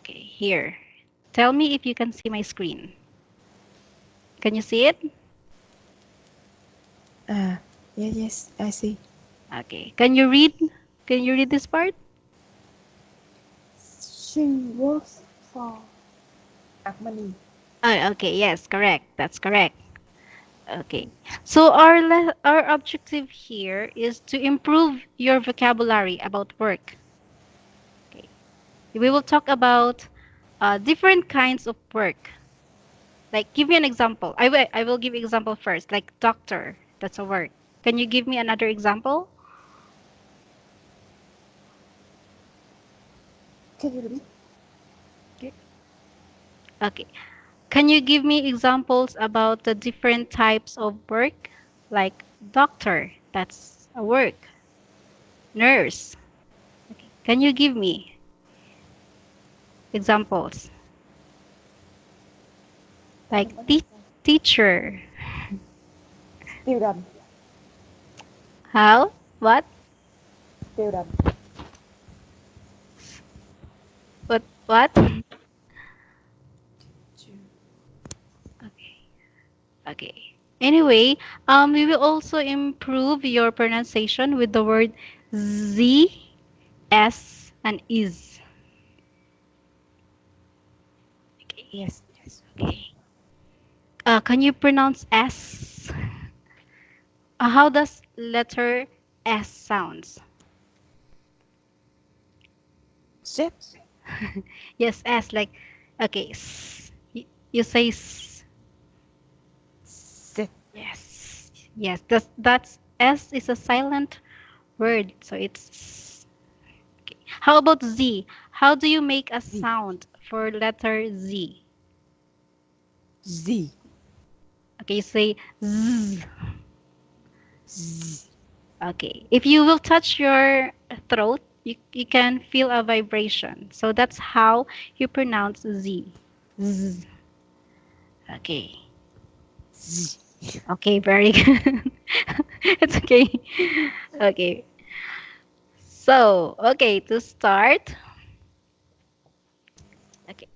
Okay, here. Tell me if you can see my screen. Can you see it? Yes, I see. Okay. Can you read? Can you read this part? She works for Armani. Oh, okay. Yes, correct. That's correct. Okay. So our objective here is to improve your vocabulary about work. Okay. We will talk about different kinds of work. Like, give me an example. I will give example first. Like doctor, that's a work. Can you give me another example? Can you repeat? Okay. Okay. Can you give me examples about the different types of work? Like doctor, that's a work. Nurse. Okay. Can you give me examples? Like teacher. Student. How? What? Student. What? Okay. Okay. Anyway, we will also improve your pronunciation with the word z, s, and is. Okay. Yes, yes. Okay. Can you pronounce s? How does letter s sounds? Set. Yes, s like okay. You say s. Set. Yes. Yes. That's s is a silent word, so it's s. Okay. How about z? How do you make a Z. sound for letter z? Z. Okay, you say z. Z. Okay. If you will touch your throat, you can feel a vibration. So that's how you pronounce z. Z. Okay. Z. Okay, very good. It's okay. Okay. So, okay, to start, okay.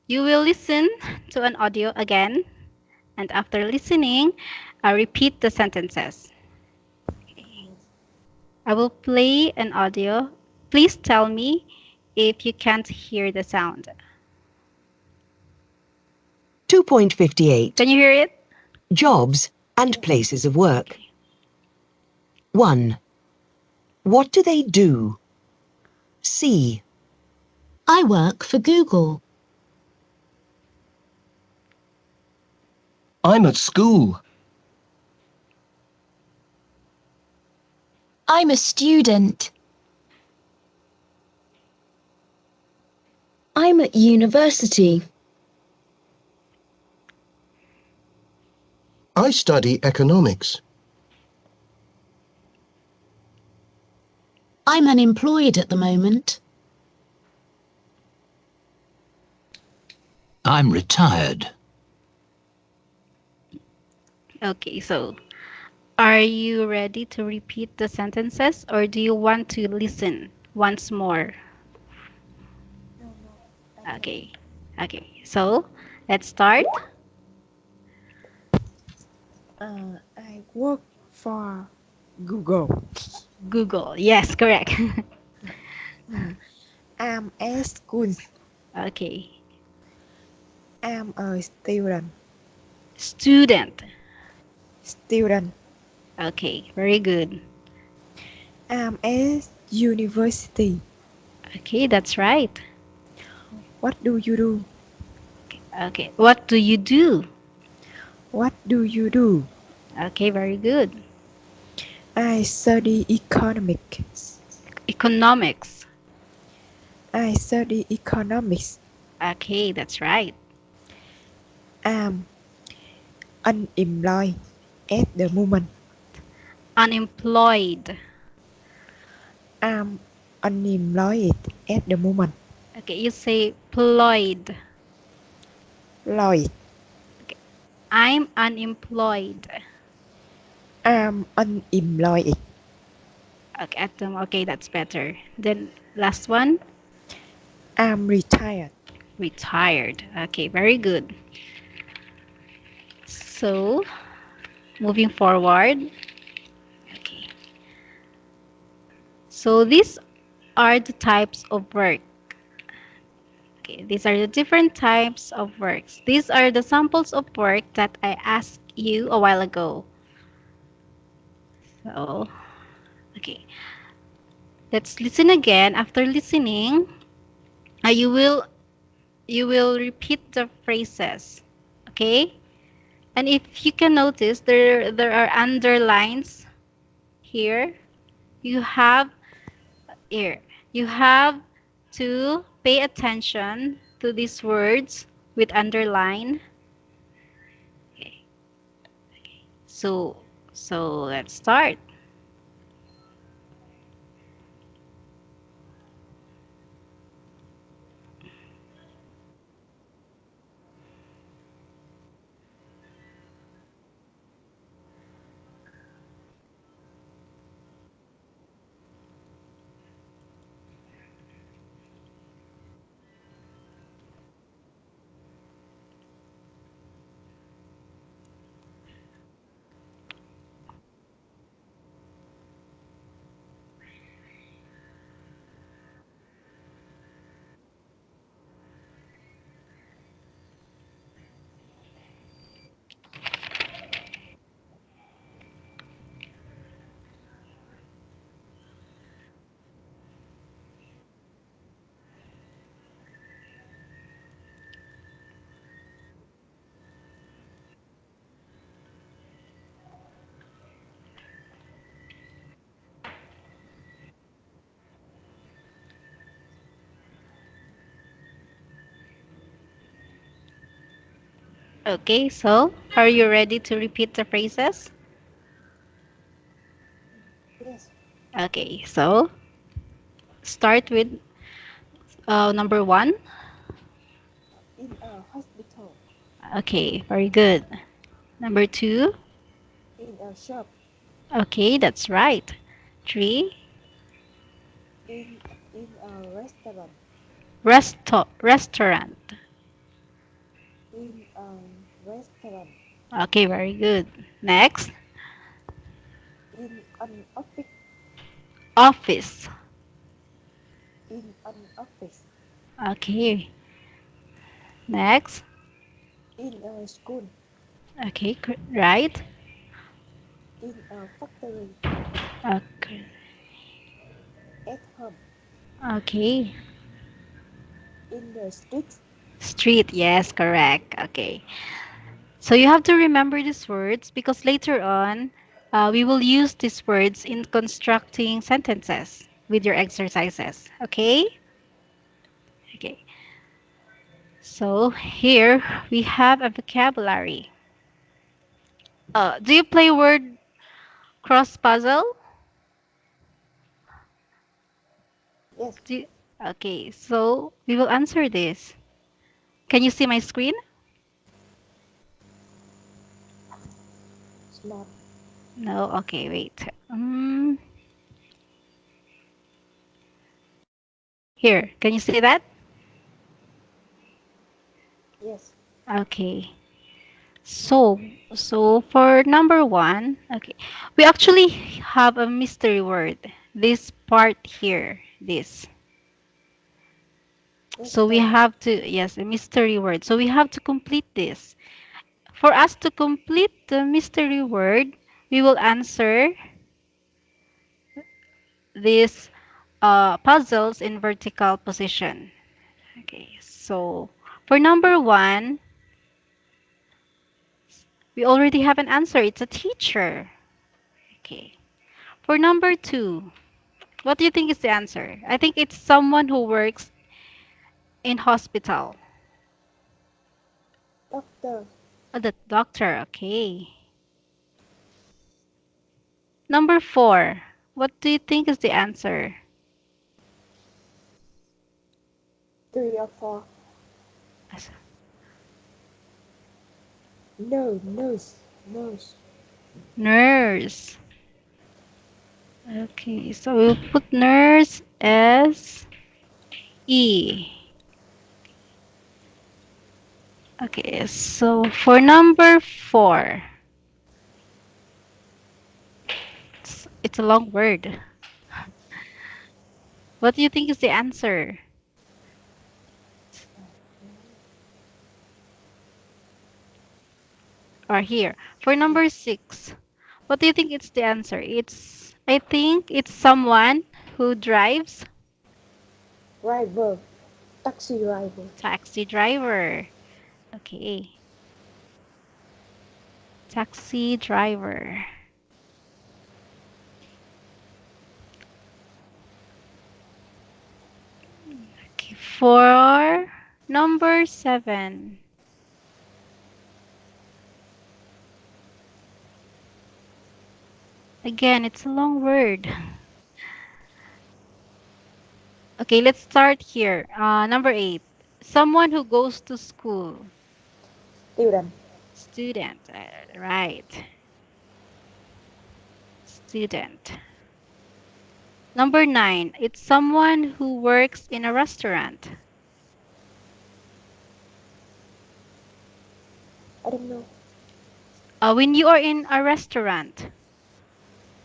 You will listen to an audio again, and after listening, repeat the sentences. Okay. I will play an audio. Please tell me if you can't hear the sound. 2.58. Can you hear it? Jobs and places of work. Okay. 1. What do they do? C. I work for Google. I'm at school. I'm a student. I'm at university. I study economics. I'm unemployed at the moment. I'm retired. Okay, so are you ready to repeat the sentences or do you want to listen once more? No, no. I can. Okay. Okay. So, let's start. I work for Google. Google. Yes, correct. I'm at school. Okay. I'm a student. Student. Student. Okay, very good. I'm at university. Okay, that's right. What do you do? Okay, what do you do? What do you do? Okay, very good. I study economics. Economics. I study economics. Okay, that's right. I'm unemployed at the moment. Unemployed. I'm unemployed at the moment. Okay, you say ployed. Lloyd. Okay. I'm unemployed. I'm unemployed. Okay, okay, that's better. Then last one. I'm retired. Retired. Okay, very good. So, moving forward. Okay. So, these are the types of work. Okay, these are the different types of works. These are the samples of work that I asked you a while ago. So, okay. Let's listen again. After listening, you will repeat the phrases. Okay? And if you can notice, there are underlines here. You have here. You have to pay attention to these words with underline. Okay. So let's start. Okay, so are you ready to repeat the phrases? Yes. Okay, so start with number one. In a hospital. Okay, very good. Number two. In a shop. Okay, that's right. Three. In a restaurant. Restaurant. In a restaurant. Okay, very good. Next. In an office. Office. In an office. Okay. Next. In a school. Okay, right. In a factory. Okay. At home. Okay. In the streets. Street. Yes, correct. Okay. So you have to remember these words because later on, we will use these words in constructing sentences with your exercises. Okay? Okay. So here we have a vocabulary. Do you play word cross puzzle? Yes. Do you- Okay, so we will answer this. Can you see my screen? Smart. No? Okay, wait. Here, can you see that? Yes. Okay. So, so for number one, okay, we actually have a mystery word. This part here, this. So we Restaurant. have to, yes, a mystery word. So we have to complete this. For us to complete the mystery word, we will answer these puzzles in vertical position. Okay, so for number one, we already have an answer. It's a teacher. Okay. For number two, what do you think is the answer? I think it's someone who works in hospital. Doctor. Oh, the doctor. Okay. Number four, what do you think is the answer? 3 or 4. As- No. Nose. Nose. Nurse. Okay, so we'll put nurse as E. Okay, so for number four, it's a long word. What do you think is the answer? Or here, for number six, what do you think it's the answer? I think it's someone who drives. Driver. Taxi driver. Taxi driver. Okay, taxi driver. Okay, for number seven, again, it's a long word. Okay, let's start here. Number eight, someone who goes to school. Student. Student, right. Student. Number nine, it's someone who works in a restaurant. I don't know. When you are in a restaurant,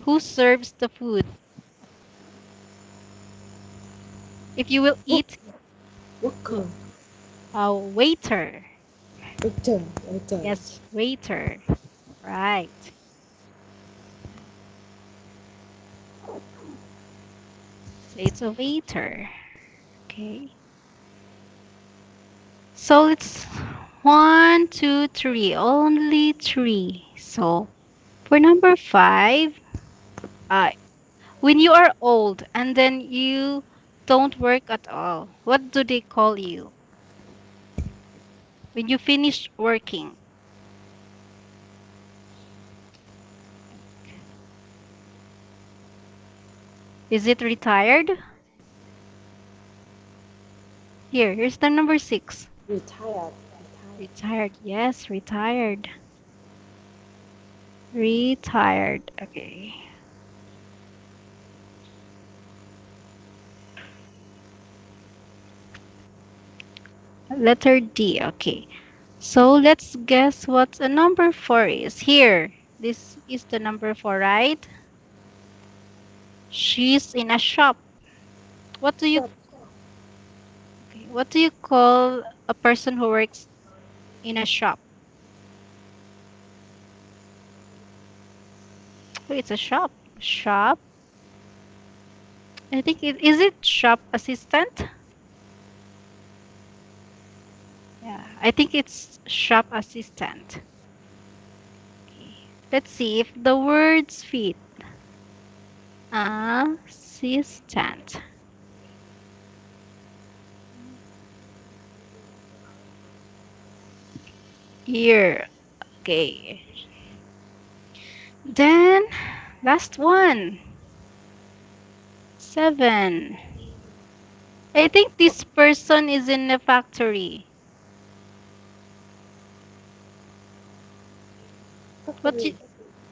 who serves the food? If you will Work. eat, Worker. a waiter. Waiter. Waiter. Yes, waiter. Right. So it's a waiter. Okay. So it's one, two, three. Only three. So for number five, uh, when you are old and then you don't work at all, what do they call you? When you finish working, is it retired? Here's the number six. Retired. Retired. Retired. Yes, retired. Retired. Okay. Letter D. Okay. So let's guess what a number four is. Here. This is the number four, right? She's in a shop. What do you Shop. okay, what do you call a person who works in a shop? Oh, it's a shop. Shop. I think it is it shop assistant? Yeah, I think it's shop assistant. Okay. Let's see if the words fit. Assistant. Here. Okay. Then last one. Seven. I think this person is in a factory. What Factory. you,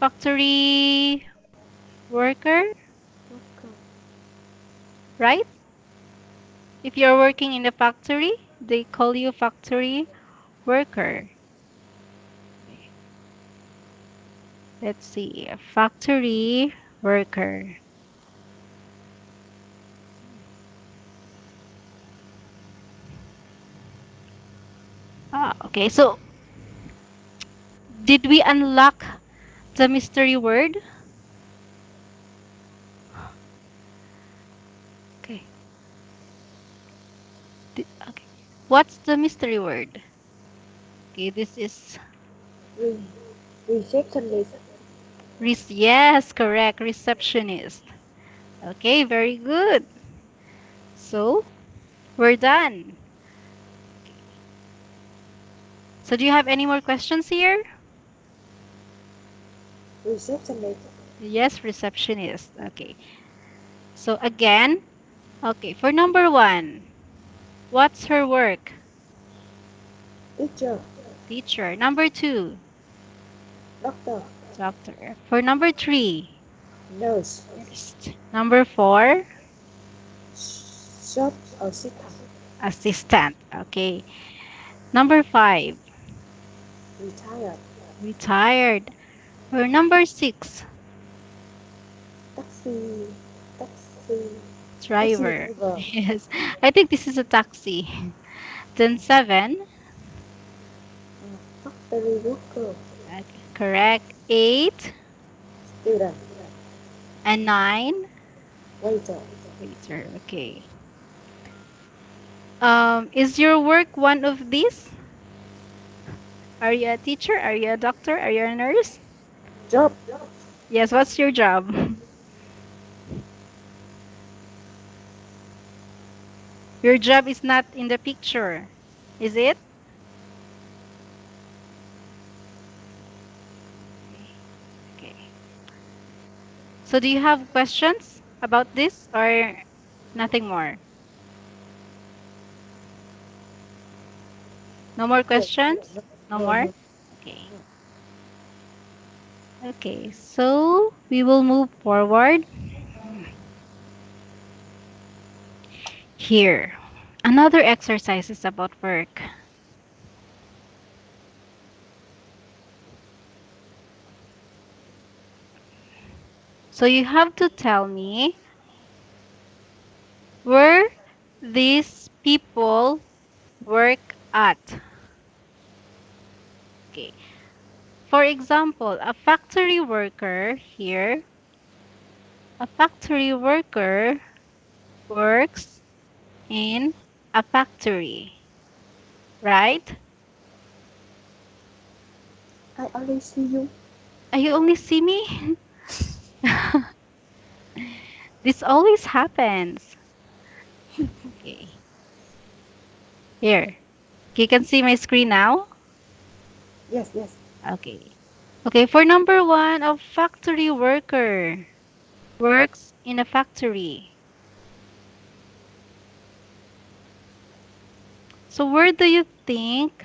factory worker, Worker. right? If you're working in a factory, they call you factory worker. Okay. Let's see. A factory worker. Okay. So, did we unlock the mystery word? Okay. Okay. What's the mystery word? Okay, this is Re- receptionist. yes, correct, receptionist. Okay, very good. So, we're done. Okay. So, do you have any more questions here? Receptionist. Yes, receptionist. Okay. So, again, okay, for number one, what's her work? Teacher. Teacher. Number two, Doctor. doctor. For number three, Nurse. nurse. Number four, Shop assistant. assistant. Okay. Number five. retired, Retired. Or number 6, taxi, taxi, taxi driver. driver, Yes, I think this is a taxi. Then 7, factory worker, okay, correct. 8 student, and 9, waiter. waiter. Okay. Is your work one of these? Are you a teacher? Are you a doctor? Are you a nurse? Job, Yes, what's your job? Your job is not in the picture, is it? Okay. Okay. So do you have questions about this or nothing more? No more yes, no, questions? no, No no, more? no, Okay. no. Okay. So we will move forward here. Another exercise is about work. So you have to tell me where these people work at. Okay. For example, a factory worker here, a factory worker works in a factory, right? I only see you. You only see me? This always happens. Okay. Here. You can see my screen now? Yes, yes. Okay. Okay, for number 1, a factory worker works in a factory. So where do you think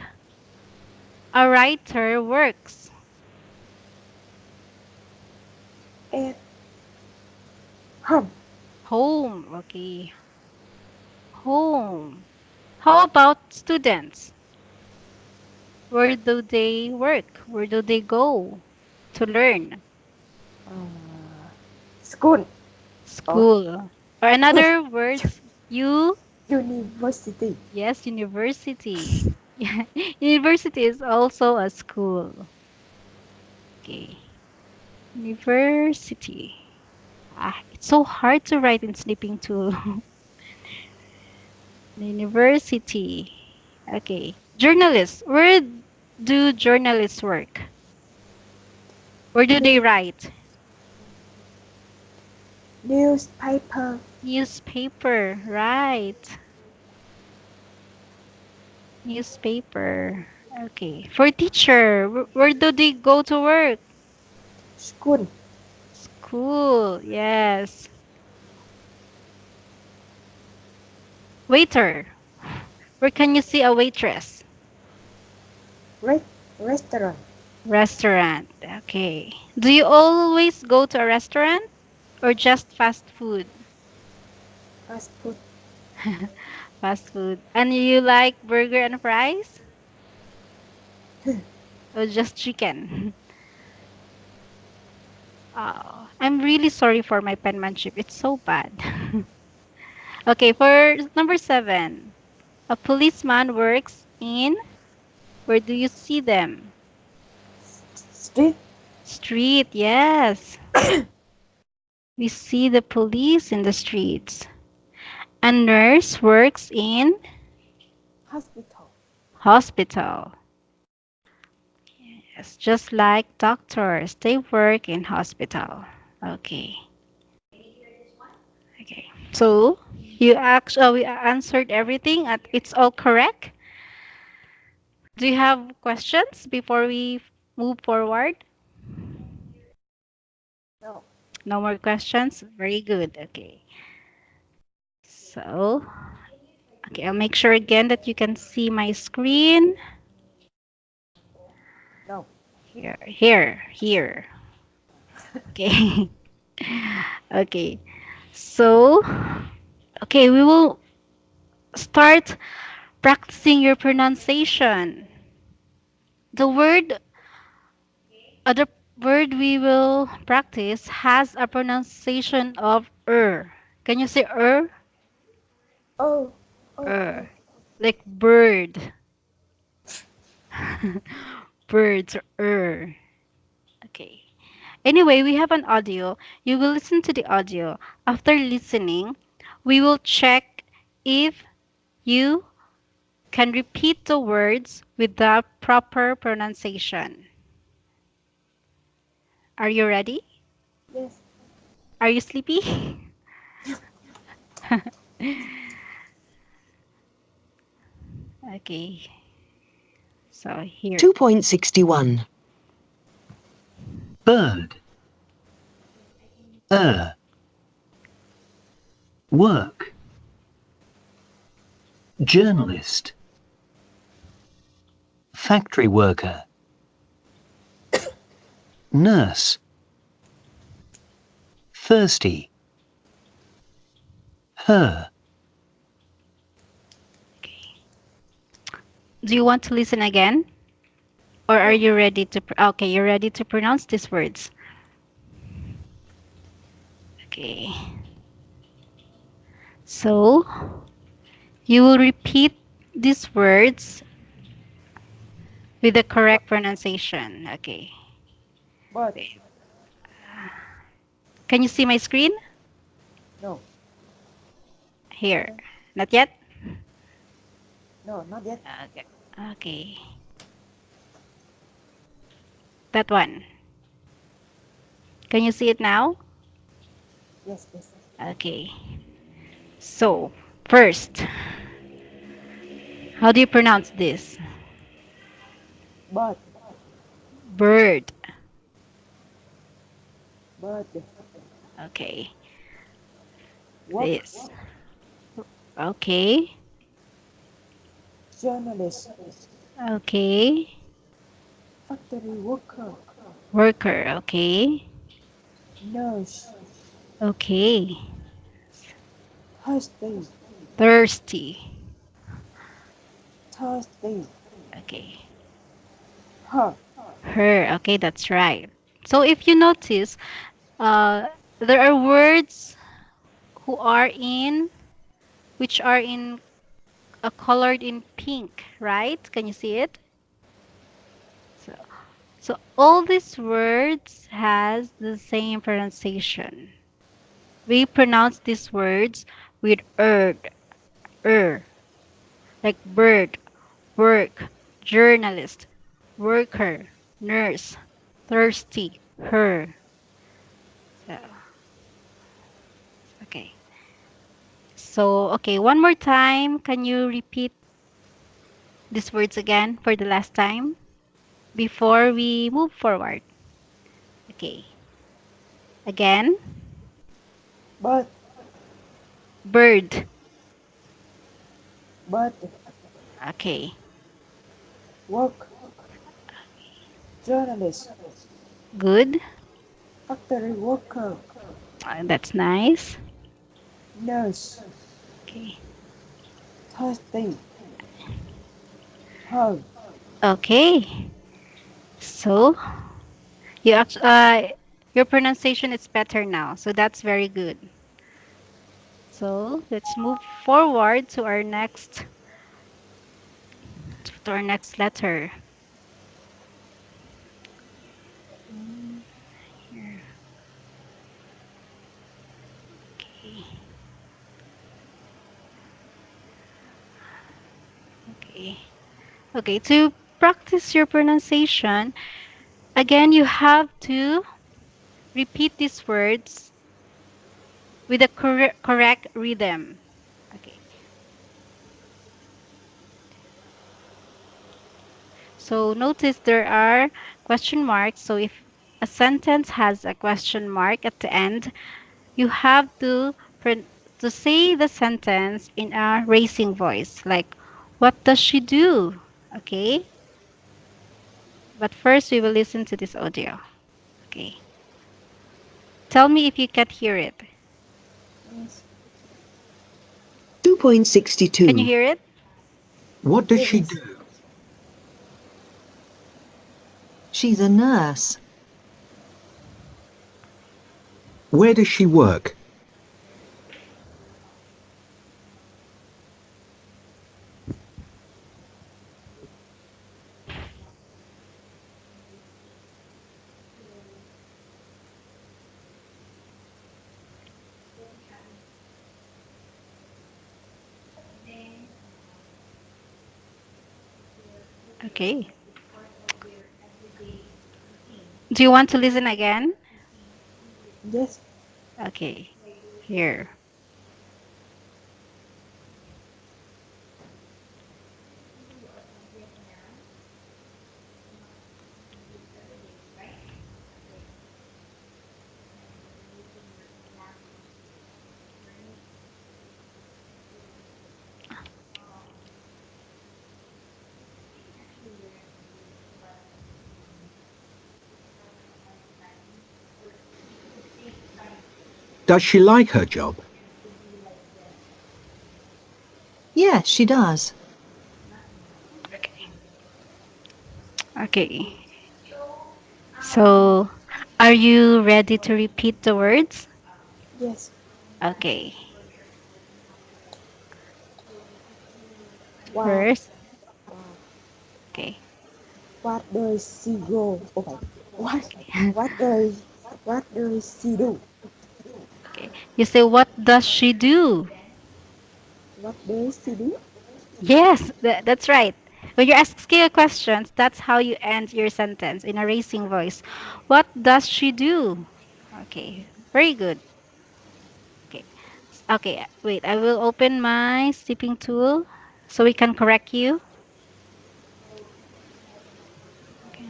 a writer works? And home, Home. Okay. Home. How about students? Where do they work? Where do they go to learn? uh, school, or School. Or another words, you, university. yes, university. Yeah. University is also a school. Okay. University. Ah, it's so hard to write in sleeping tool. University. Okay. Journalists. Where do journalists work? Where do they New, write? newspaper, Newspaper. Right. Newspaper. Okay. For teacher, where do they go to work? school, School. Yes. Waiter. Where can you see a waitress? re- restaurant, Restaurant. Okay. Do you always go to a restaurant or just fast food? fast food, Fast food. And you like burger and fries? Or just chicken? Oh, I'm really sorry for my penmanship. It's so bad. Okay, for number 7. A policeman works in, where do you see them? street, Street, yes. We see the police in the streets. A nurse works in hospital, hospital. Yes, just like doctors, they work in hospital. Okay. Okay. So you actually we answered everything. It's all correct. Do you have questions before we move forward? no, No more questions? Very good. Okay. So, okay, I'll make sure again that you can see my screen. no. Here. Okay. Okay. So, okay, we will start practicing your pronunciation. The other word we will practice has a pronunciation of Can you say Oh, oh, oh. like bird. Birds, Okay. Anyway, we have an audio. You will listen to the audio. After listening, we will check if you can repeat the words with the proper pronunciation. Are you ready? Yes. Are you sleepy? Okay. So here. 2.61. bird, work, journalist, factory worker, nurse, thirsty, her, Do you want to listen again? Or are No, you ready to okay, you're ready to pronounce these words. Okay. So, you will repeat these words with the but, correct pronunciation. Okay. but, Can you see my screen? no, Here. Not yet? no, not yet. Okay. Okay. That one. Can you see it now? Yes, yes. Okay. So, first, how do you pronounce this? But, Bird. but, Okay. work, This. Okay. journalist, Okay. factory worker, Worker. Okay. nurse, Okay. thirsty, Thirsty. thirsty, Okay. her, Her. Okay, that's right. So if you notice, uh, there are words who are in which are in colored in pink, right? Can you see it? So, so all these words has the same pronunciation. We pronounce these words with er, like bird, work, journalist, worker, nurse, thirsty, her. So, okay. So, okay, one more time. Can you repeat these words again for the last time before we move forward? Okay. Again, but, bird. but, Okay. work, journalist, Good. factory worker, That's nice. nurse, Okay. thirsty, her. Okay. So, your pronunciation is better now. So that's very good. So, let's move forward to our next letter. Mm, here. Okay. Okay. Okay, to practice your pronunciation, again, you have to repeat these words with a correct rhythm. Okay. So notice there are question marks. So if a sentence has a question mark at the end, you have to say the sentence in a raising voice, like, "What does she do?" Okay. But first, we will listen to this audio. Okay. Tell me if you can hear it. Yes, Can you 2.62. hear it? What does yes, she yes. do? She's a nurse. Where does she work? Okay. Do you want to listen again? Yes. Okay. Here. Does she like her job? Yeah, she does. Okay. Okay. So, are you ready to repeat the words? Yes. Okay. What? First, Uh, okay. what does she go? Okay. What? Okay. What does? What does she do? Okay. You say, what does she do? What does she do? Yes, that's right. When you're asking a question, that's how you end your sentence in a racing voice. What does she do? Okay, very good. Okay, okay. Wait, I will open my stepping tool so we can correct you. Okay.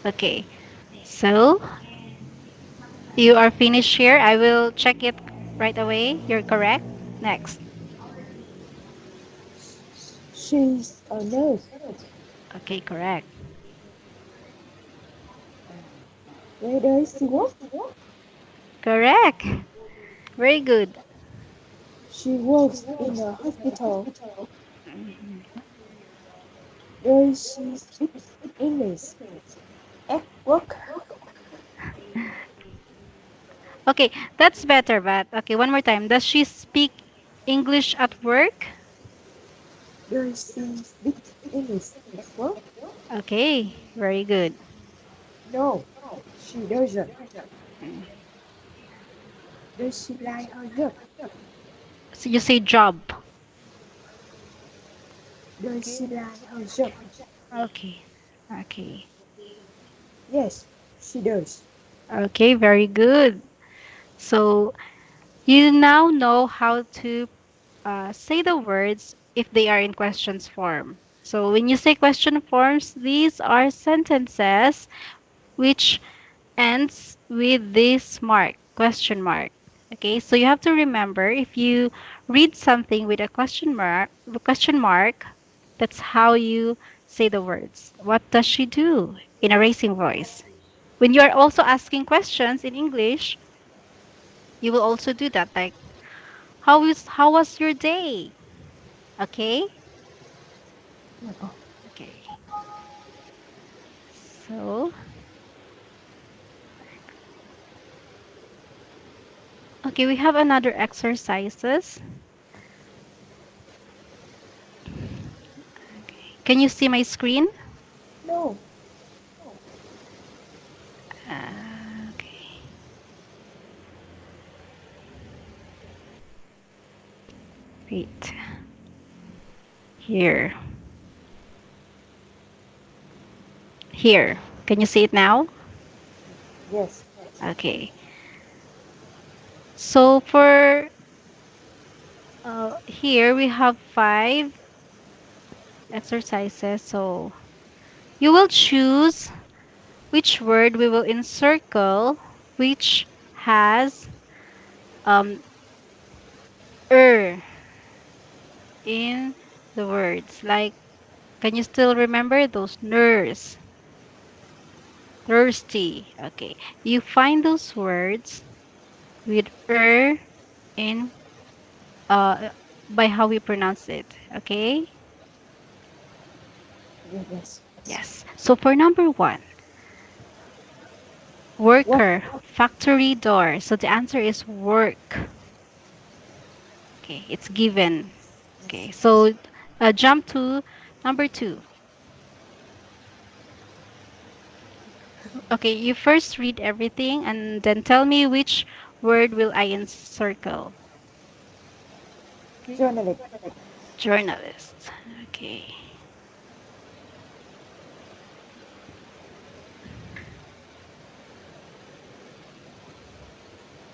Okay. So you are finished here. I will check it right away. You're correct. Next. She's a nurse. Okay, correct. Where does she work? Correct. Very good. She works in a hospital. Mhm. Does she speak English at work? Okay, that's better, but okay, one more time. Does she speak English at work? Does she speak English at work? Okay, very good. No, she doesn't. Mm. Does she like her job? So you say job. Does she like her job? Okay, okay, Yes, she does. okay, very good. So you now know how to say the words if they are in questions form. So when you say question forms, these are sentences which ends with this mark, question mark. Okay, so you have to remember if you read something with a question mark, that's how you say the words. What does she do in a racing voice? When you are also asking questions in English, you will also do that. Like, how was your day? Okay? Okay. So, okay, we have another exercises. Can you see my screen? No, Okay. Wait. Here. Here. Can you see it now? yes, Okay. So for here we have five exercises. So you will choose which word we will encircle, which has um er in the words. Like, can you still remember those nurse, thirsty? Okay. You find those words with in uh by how we pronounce it. Okay? Yes. Yes. So for number one, What? worker, factory door. So the answer is work. Okay, it's given. Okay, so jump to number two. Okay, you first read everything and then tell me which word will I encircle. Journalist. Journalist. Okay.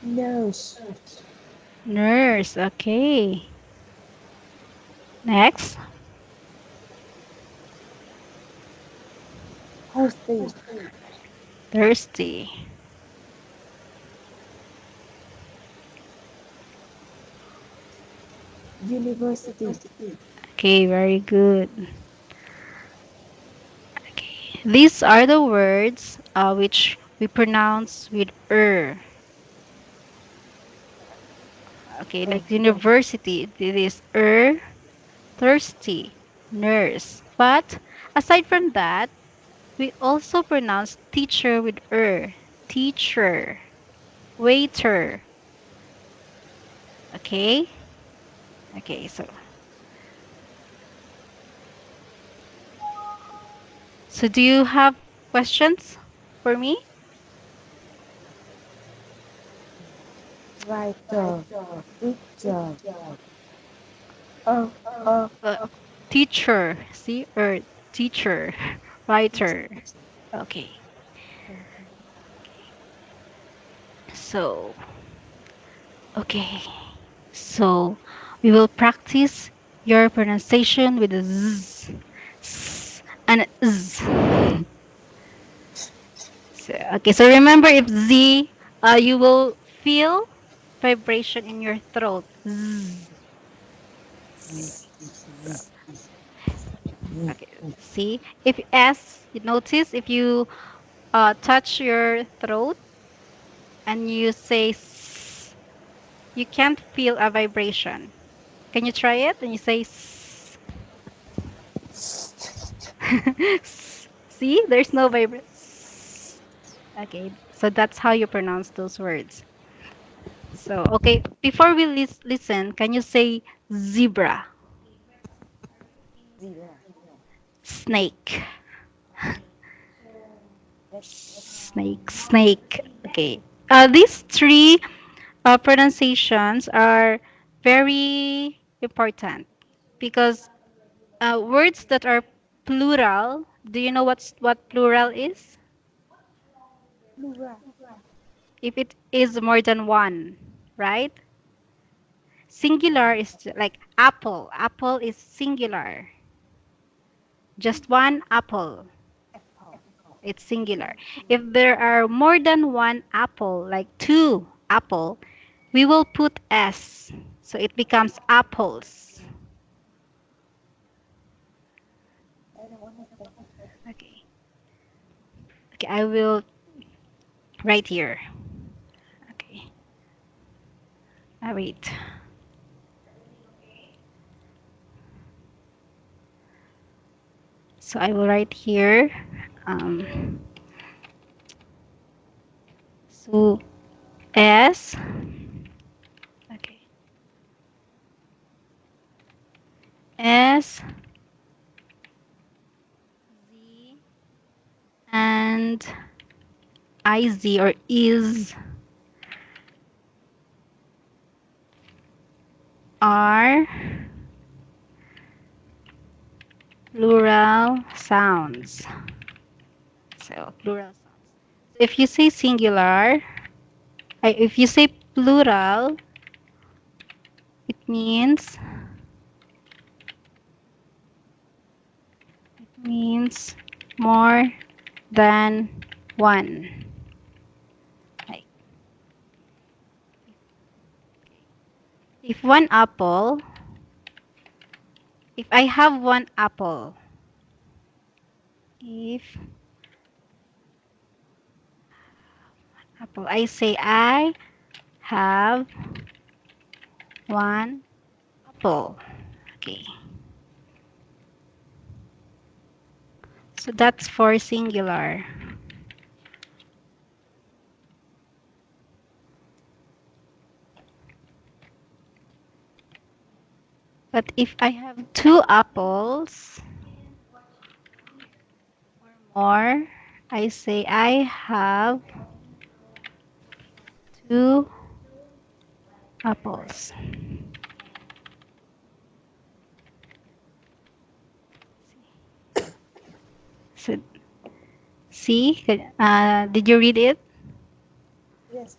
Nurse. Nurse. Okay. Next. Hostess. Thirsty. University. Okay, very good. Okay. These are the words which we pronounce with Okay, Oh, like university, it is thirsty, nurse. But aside from that, we also pronounce teacher with teacher, waiter. Okay? Okay, so do you have questions for me? writer. Teacher. Oh, oh, Uh, teacher, see, teacher, writer. Okay, so, okay, so we will practice your pronunciation with a z, s, and a z. So, okay, so remember if Z, you will feel vibration in your throat. Zzz. Okay, see? If S, you notice if you touch your throat and you say S, you can't feel a vibration. Can you try it? And you say S. See? There's no vibration. Okay, so that's how you pronounce those words. So, okay, before we listen, can you say zebra, zebra. snake, Next. snake? Okay. These three pronunciations are very important because words that are plural, do you know what plural is? Plural. If it is more than one, right? Singular is like apple. Apple is singular. Just one apple. Apple. It's singular. If there are more than one apple, like two apple, we will put s. So it becomes apples. I don't understand. Okay. Okay, I will write here. Okay. Wait. So I will write here. Um, so S. Okay. S Z and IZ or is are plural sounds. So plural sounds. So if you say singular, if you say plural, it means more than one. Like if one apple, if I have one apple, if apple, I say I have one apple. Okay, so that's for singular. But if I have two apples or I say I have two apples. So, see, did you read it? Yes.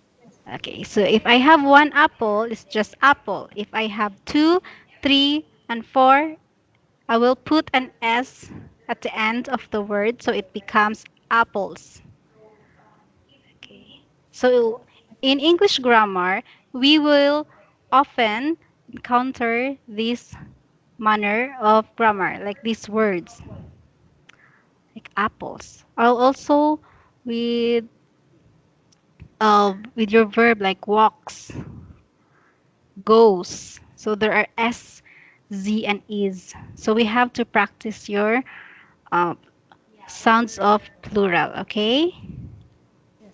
Okay, so if I have one apple, it's just apple. If I have two, three, and four, I will put an S at the end of the word so it becomes apples. Okay. So in English grammar, we will often encounter this manner of grammar, like these words, like apples. I'll also with with your verb like walks, goes. So there are S, Z, and is. So we have to practice your uh, sounds of plural, okay? Yes.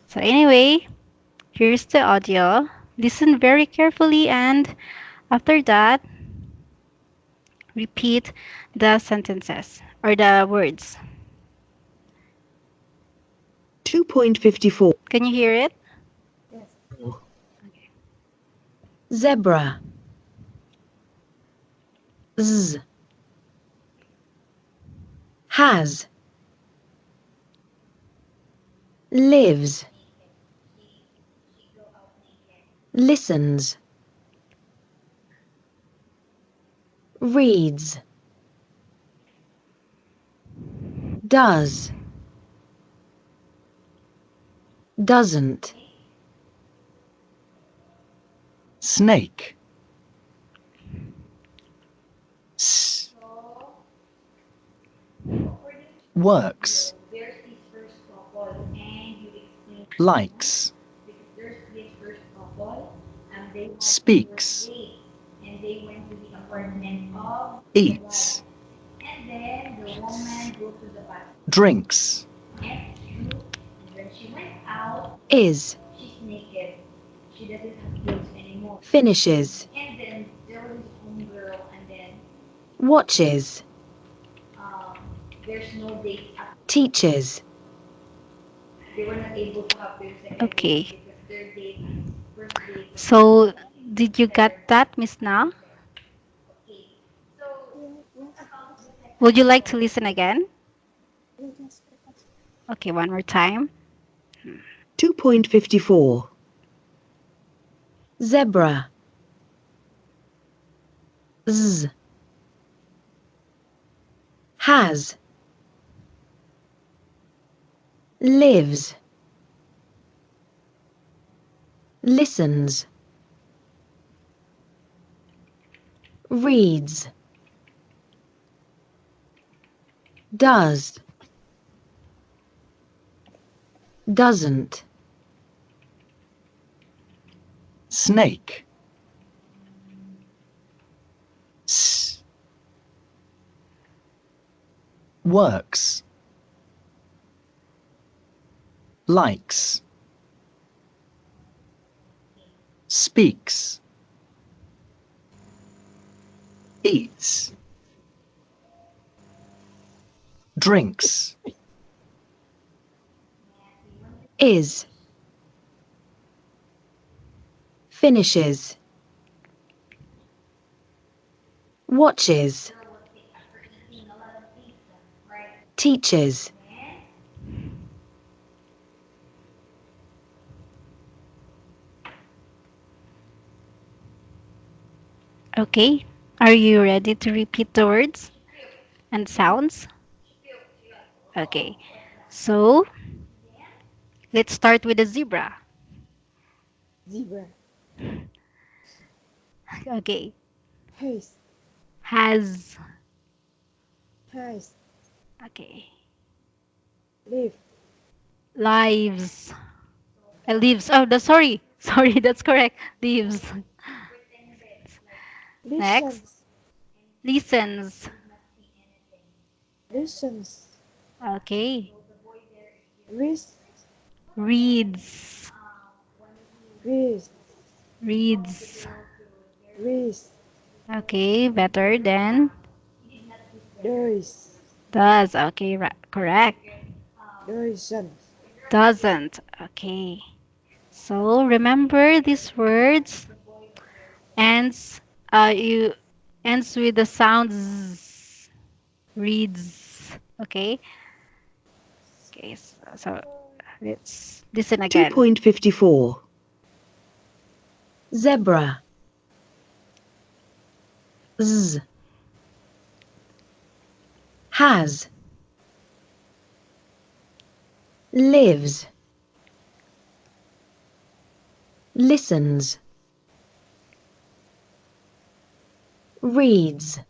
So anyway, here's the audio. Listen very carefully and after that, repeat the sentences or the words. 2.54. Can you hear it? Yes. Okay. Zebra. Z. Has. Lives. Listens. Reads. Does. Doesn't. Snake. S. Works. Likes. Speaks. Eats. Drinks. Is. Finishes. Watches. Teaches. Okay. So did you get that, Miss Na? Yeah, yes. Would you like to listen again? Yeah, yes. Okay, one more time. 2.54. Zebra. Z. Has. Lives. Listens. Reads. Does. Doesn't. Snake. S. Works. Likes. Speaks. Eats. Drinks. Is. Finishes. Watches. Teaches. Okay. Are you ready to repeat the words and sounds? Okay. So let's start with the zebra. Zebra. Okay. Hers. Has. Hers. Okay. Live. Lives. Lives. Oh, sorry. Sorry, that's correct. Leaves. Next. Listens. Listens. Listens. Okay. Wrist. Reads. Wrist. Reads. Wrist. Okay, better than Does. does. Okay, correct. Doesn't. Doesn't. Okay. So remember these words ends you ends with the sound z. Reads. Okay. Okay. So let's listen again. 2.54. Zebra. Z. Has. Lives. Listens. Reads.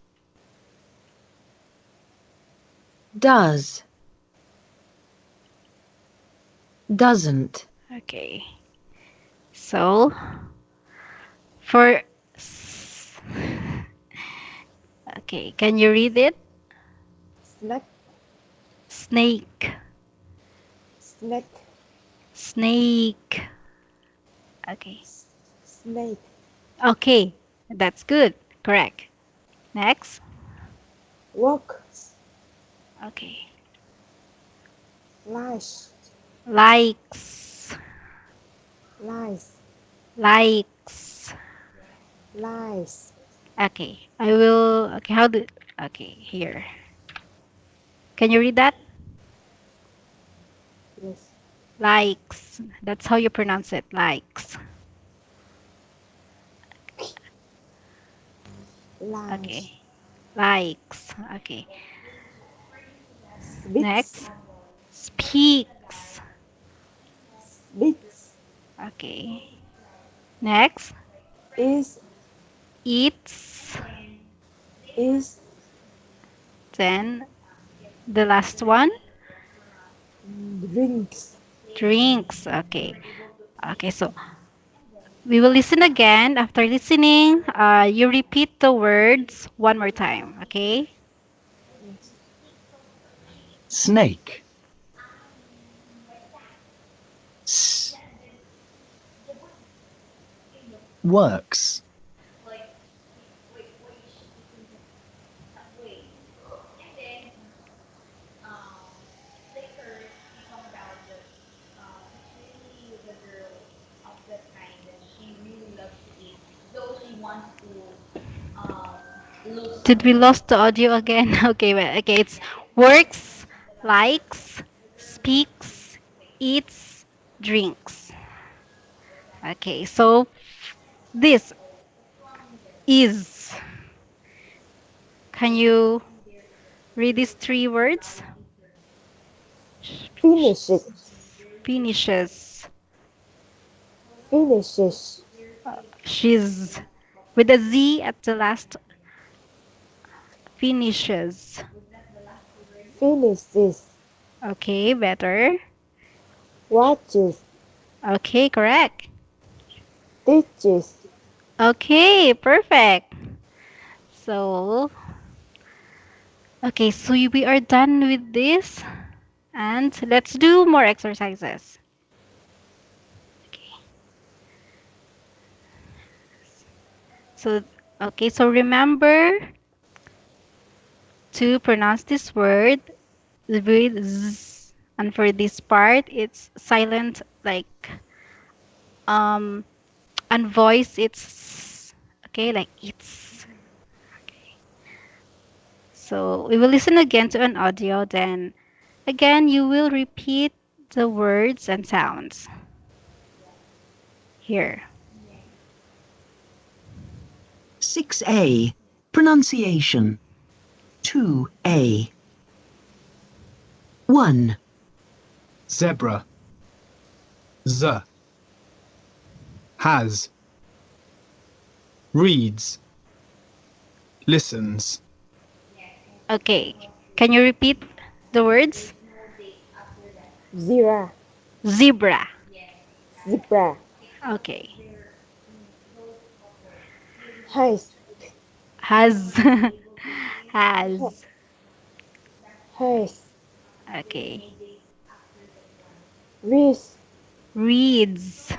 Does. Doesn't. Okay. So for okay, can you read it? Snack. Snake. Snack. Snake. Okay. Snake. Okay, that's good. Correct. Next. Walk. Okay. Lies. Likes. Lies. Likes. Lies. Okay. I will. Okay. How do? Okay. Here. Can you read that? Yes. Likes. That's how you pronounce it. Likes. Lies. Okay. Likes. Okay. Speaks. Next. Speaks. Speaks. Okay. Next. Is. Eats. Is. Then the last one. Drinks. Drinks. Okay. Okay. So we will listen again. After listening, you repeat the words one more time. Okay. Yes. Snake. S. Works. Did we lost the audio again? Okay. Well, okay. It's works, likes, speaks, eats, drinks. Okay. So this is. Can you read these three words? Finish it. Finishes. Finishes. She's with a Z at the last. Finishes. Finishes. Okay, better. Watches. Okay, correct. Teaches. Okay, perfect. So, okay, so we are done with this and let's do more exercises. Okay. So, okay, so remember to pronounce this word with z, and for this part it's silent like um and voice it's okay like it's okay. So we will listen again to an audio, then again you will repeat the words and sounds here. 6A. Pronunciation. 2A. 1, Zebra. Z. Has. Reads. Listens. Okay, can you repeat the words? Zebra. Zebra. Zebra. Okay. Has. Has. Has. Has. Okay. Reads. Reads.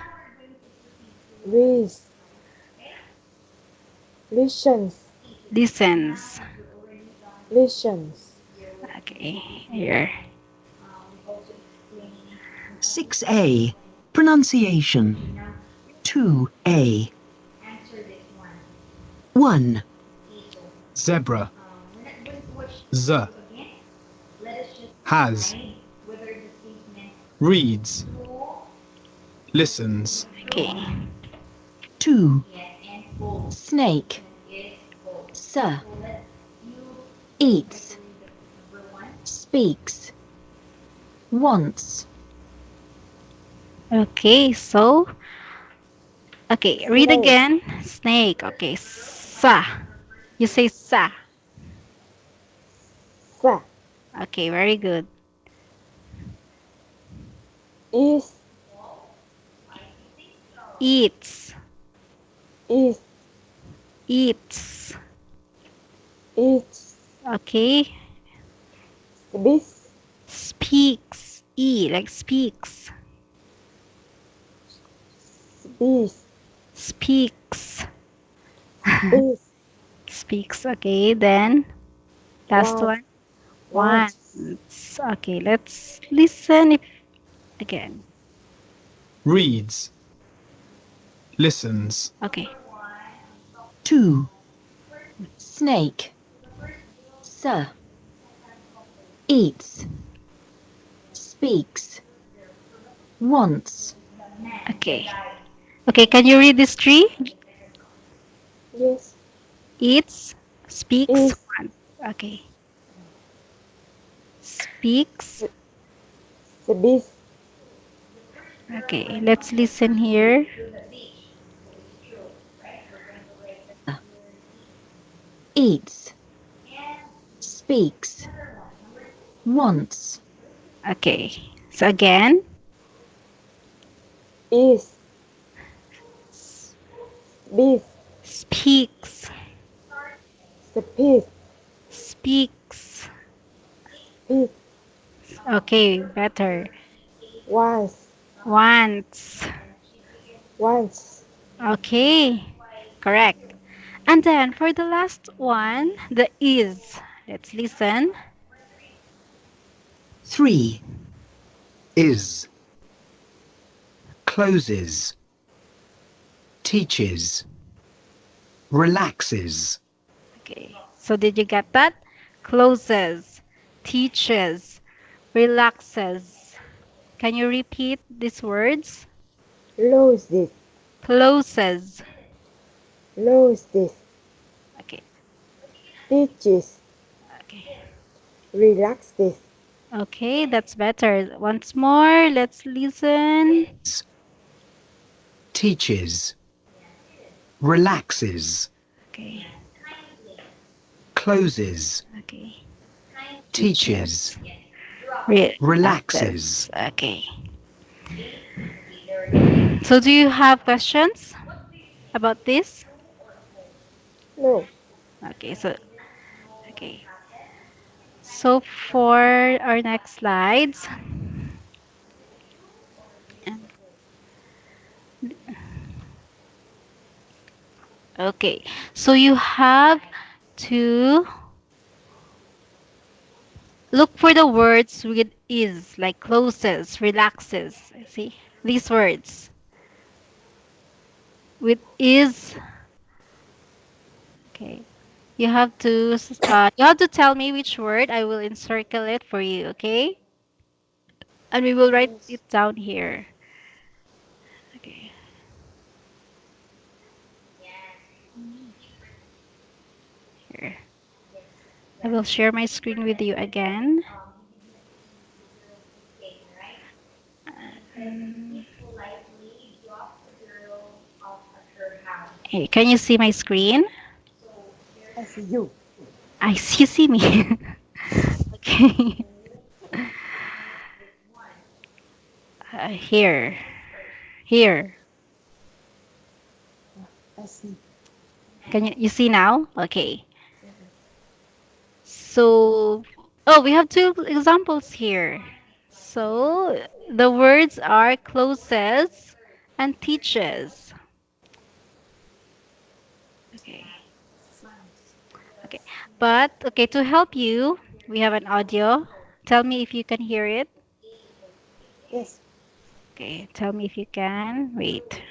Reads. Listens. Listens. Listens. Okay. Here. 6A. Pronunciation. 2A. 1. Zebra. Z. Has. Reads. Listens. Okay. 2. Snake. Sir. Eats. Speaks. Wants. Okay. So, okay. Read Snake. again. Snake. Okay. Sa. You say sa. Sa. Okay. Very good. Is. Eats. Is. Eats. Eats. Okay. Speaks. Speaks. E. Like speaks. Speaks. Speaks. Speaks. Speaks. Okay. Then, last Wants. one. Wants. Once. Okay. Let's listen again. Reads. Listens. Okay. 2. Snake. Sir. Eats. Speaks. Wants. Okay. Okay. Can you read this tree? Yes. Eats. Speaks. Is. Wants. Okay. Speaks. Speaks. Okay. Let's listen here. Eats. Speaks. Wants. Okay. So again. Is. Speaks. Speaks. Speaks. Speaks. Speaks. Okay. Better. Wants. Wants. Wants. Okay. Correct. And then for the last one, the is. Let's listen. 3. Is. Closes. Teaches. Relaxes. Okay. So did you get that? Closes, teaches, relaxes. Can you repeat these words? Lose this. Closes. Lose this. Okay. Teaches. Okay. Relax this. Okay, that's better. Once more, let's listen. Teaches. Relaxes. Okay. Closes. Okay. Teaches. Teaches. Relaxes. Relaxes. Okay. So do you have questions about this? No. Okay, okay. So for our next slides, okay. So you have to look for the words with is, like closes, relaxes. See these words with is. Okay. You have to tell me which word. I will encircle it for you. Okay. And we will write Yes. it down here. Okay. Here. I will share my screen with you again. Hey, can you see my screen? I see you. You see me. Okay. Here. Here. I see. Can you see now? Okay. So, oh, we have two examples here. So, the words are closes and teaches. Okay. Okay. But, okay, to help you, we have an audio. Tell me if you can hear it. Yes. Okay, tell me if you can. Wait.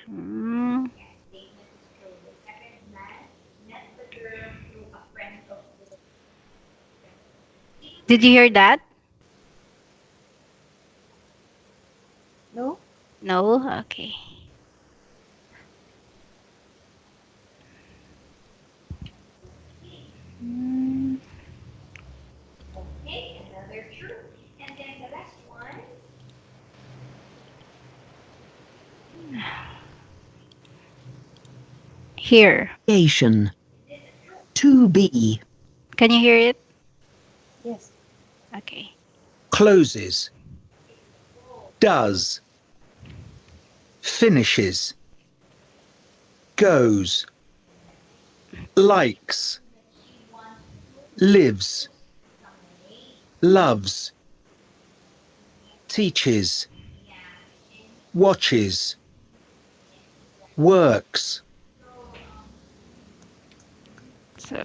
Did you hear that? No. No? Okay. Mm, Here. Creation. 2B. Can you hear it? Yes. Okay. Closes. Does. Finishes. Goes. Likes. Lives. Loves. Teaches. Watches. Works. So,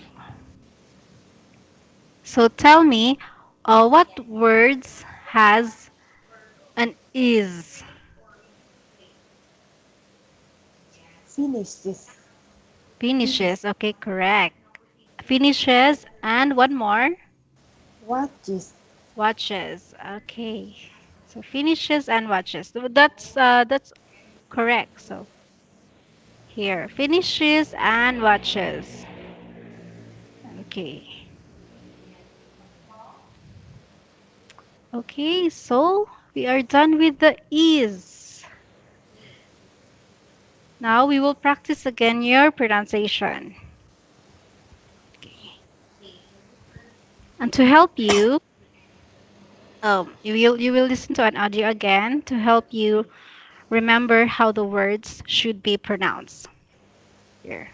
so tell me, what words has an is? Finish this. Finish. Finishes. Okay, correct. Finishes and one more. What is Watches. Okay. So finishes and watches. So that's correct. So here, finishes and watches. Okay. Okay, so we are done with the is. Now we will practice again your pronunciation. Okay. And to help you, you will listen to an audio again to help you remember how the words should be pronounced. Here.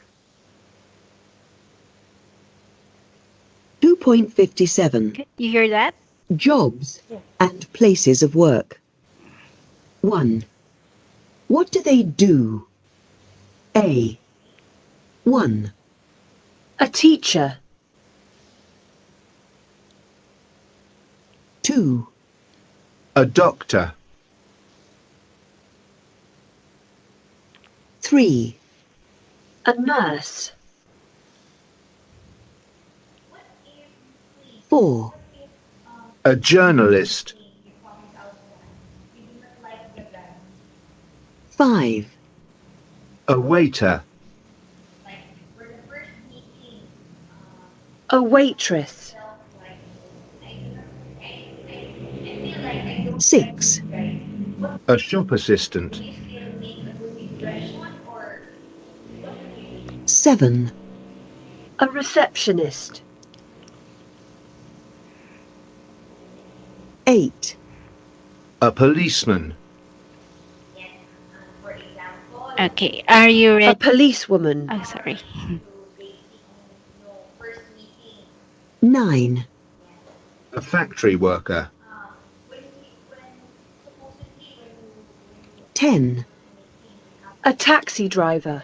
2.57. Okay, you hear that? Jobs yes? and places of work. 1. What do they do? A. 1. A teacher. 2. A doctor. 3. A nurse. 4. A journalist. 5. A waiter. A waitress. 6. A shop assistant. 7. A receptionist. 8. A policeman. Okay, are you A ready? policewoman. Oh, sorry. 9. A factory worker. 10. A taxi driver.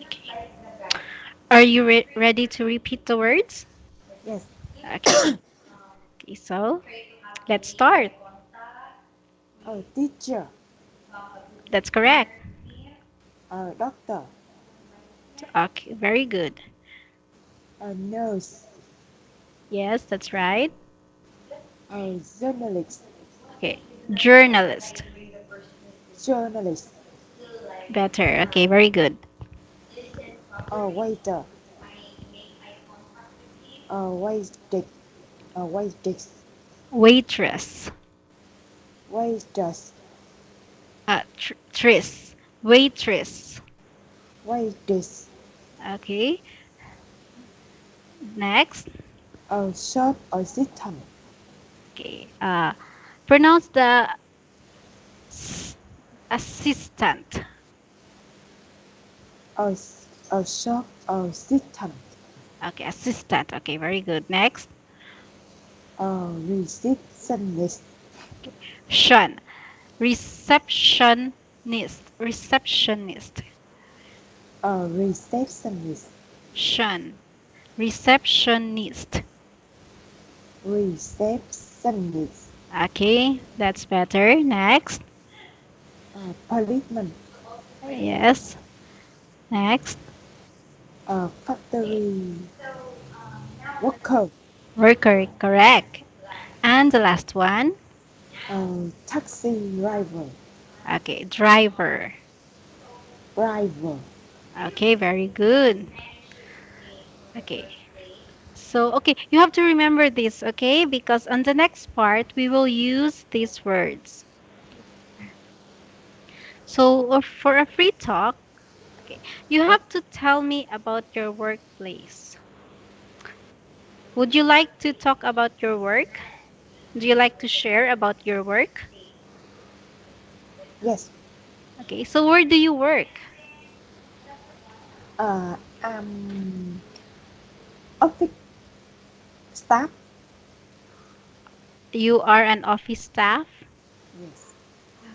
Okay. Are you ready to repeat the words? Yes. Okay. Okay, so let's start. A teacher. That's correct. A doctor. Okay, very good. A nurse. Yes, that's right. A journalist. Okay, journalist. Journalist. Better. Okay, very good. A waiter. A waitress. A waitress. Waitress. Waitress. Tris. Waitress. Waitress. Okay, next. A shop assistant. Okay, pronounce the Assistant. A shop assistant. Okay, assistant. Okay, very good. Next. A receptionist. Shun. Receptionist. Receptionist. A receptionist. Shun. Receptionist. Receptionist. Okay, that's better. Next. A policeman. Yes. Next. A factory worker. Worker. Correct. And the last one. A taxi driver. Okay, driver. Driver. Okay, very good. Okay. So, okay, you have to remember this, okay? Because on the next part, we will use these words. So, for a free talk, okay, you have to tell me about your workplace. Would you like to talk about your work? Do you like to share about your work? Yes. Okay, so where do you work? I'm office staff. You are an office staff? Yes.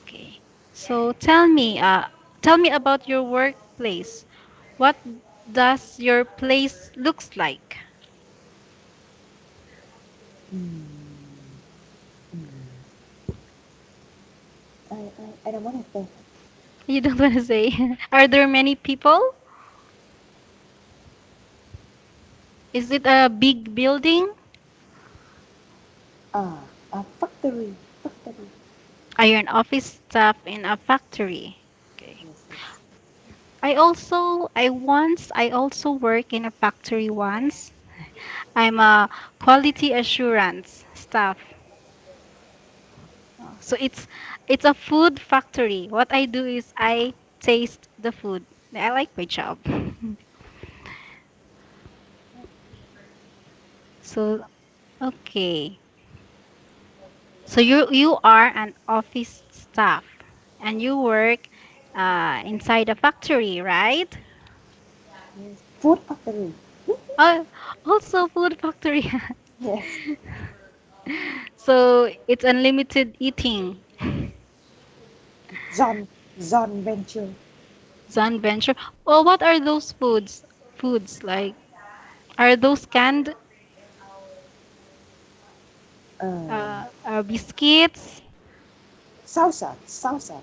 Okay. So tell me about your workplace. What does your place looks like? Mm, mm. I don't want to say. You don't want to say. Are there many people? Is it a big building? A factory. Factory. Are you an office staff in a factory? Okay. Yes, yes. I also work in a factory once. I'm a quality assurance staff. So it's a food factory. What I do is I taste the food. I like my job. So okay. So you are an office staff and you work inside a factory, right? Yes. Food factory. Oh, also food factory. Yes. So it's unlimited eating. John Venture. Zone venture. Oh, what are those foods? Foods like are those canned Uh, biscuits, salsa. salsa?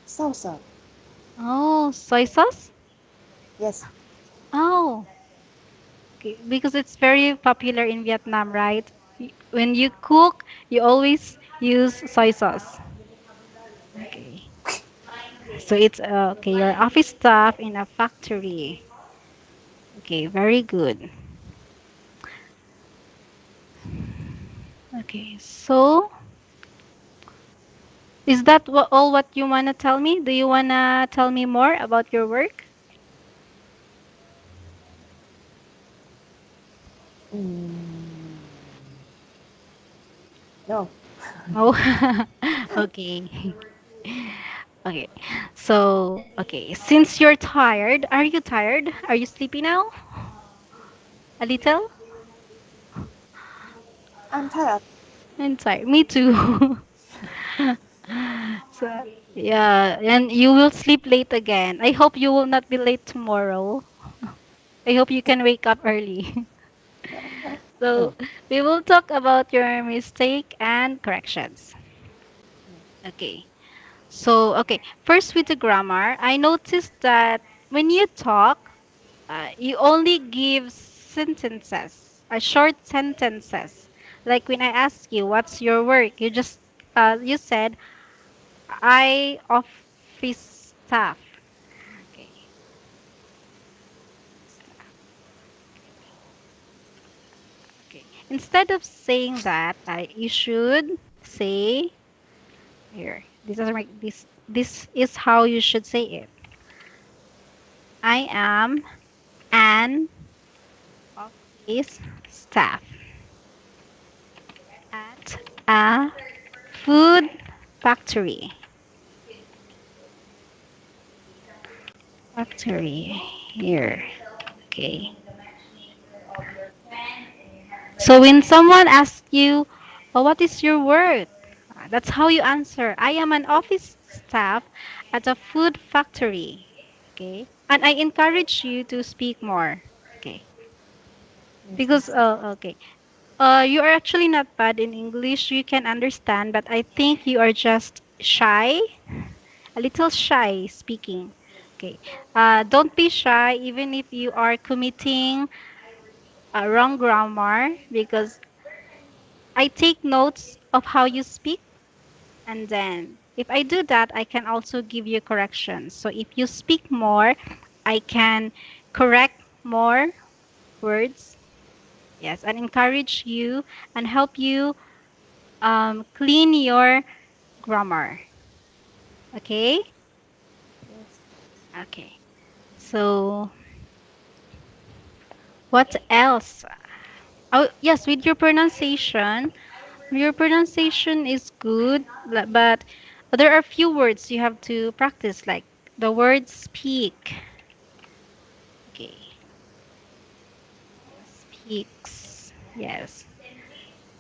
Salsa. Oh, soy sauce? Yes. Oh, okay. Because it's very popular in Vietnam, right? When you cook, you always use soy sauce. Okay. So it's okay, your office staff in a factory. Okay, very good. Okay, so is that all what you wanna tell me? Do you wanna tell me more about your work? Mm, no. Oh, okay. Okay. So, okay, since you're tired, are you tired? Are you sleepy now? A little? I'm tired. I'm tired. Me too. So, yeah, and you will sleep late again. I hope you will not be late tomorrow. I hope you can wake up early. So, No. we will talk about your mistake and corrections. Okay. So, okay, first with the grammar, I noticed that when you talk, you only give sentences, short sentences. Like when I ask you, "What's your work?" You said, "I office staff." Okay, staff. Okay. Instead of saying that, you should say here. This is how you should say it. I am an office staff at a food. factory. Factory here. Okay. So when someone asks you, oh, what is your work? That's how you answer. I am an office staff at a food factory. Okay. And I encourage you to speak more. Okay. Yes, Because, yes. okay. You are actually not bad in English. You can understand, but I think you are just shy, a little shy speaking. Okay. Don't be shy, even if you are committing a wrong grammar, because I take notes of how you speak, and then if I do that, I can also give you corrections. So if you speak more, I can correct more words. Yes, and encourage you and help you clean your grammar. Okay? Yes. Okay. So, what else? Oh, yes, with your pronunciation is good, but there are few words you have to practice, like the word speak. Okay, speaks. Yes,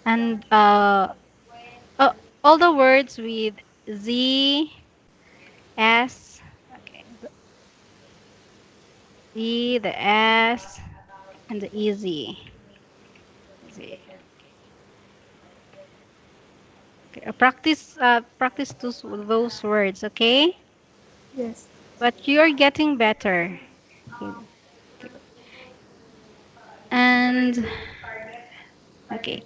and all the words with Z, S. Okay, the Z, the S, and the easy. Z. Okay, practice those words. Okay, Yes. but you're getting better. Okay. And okay,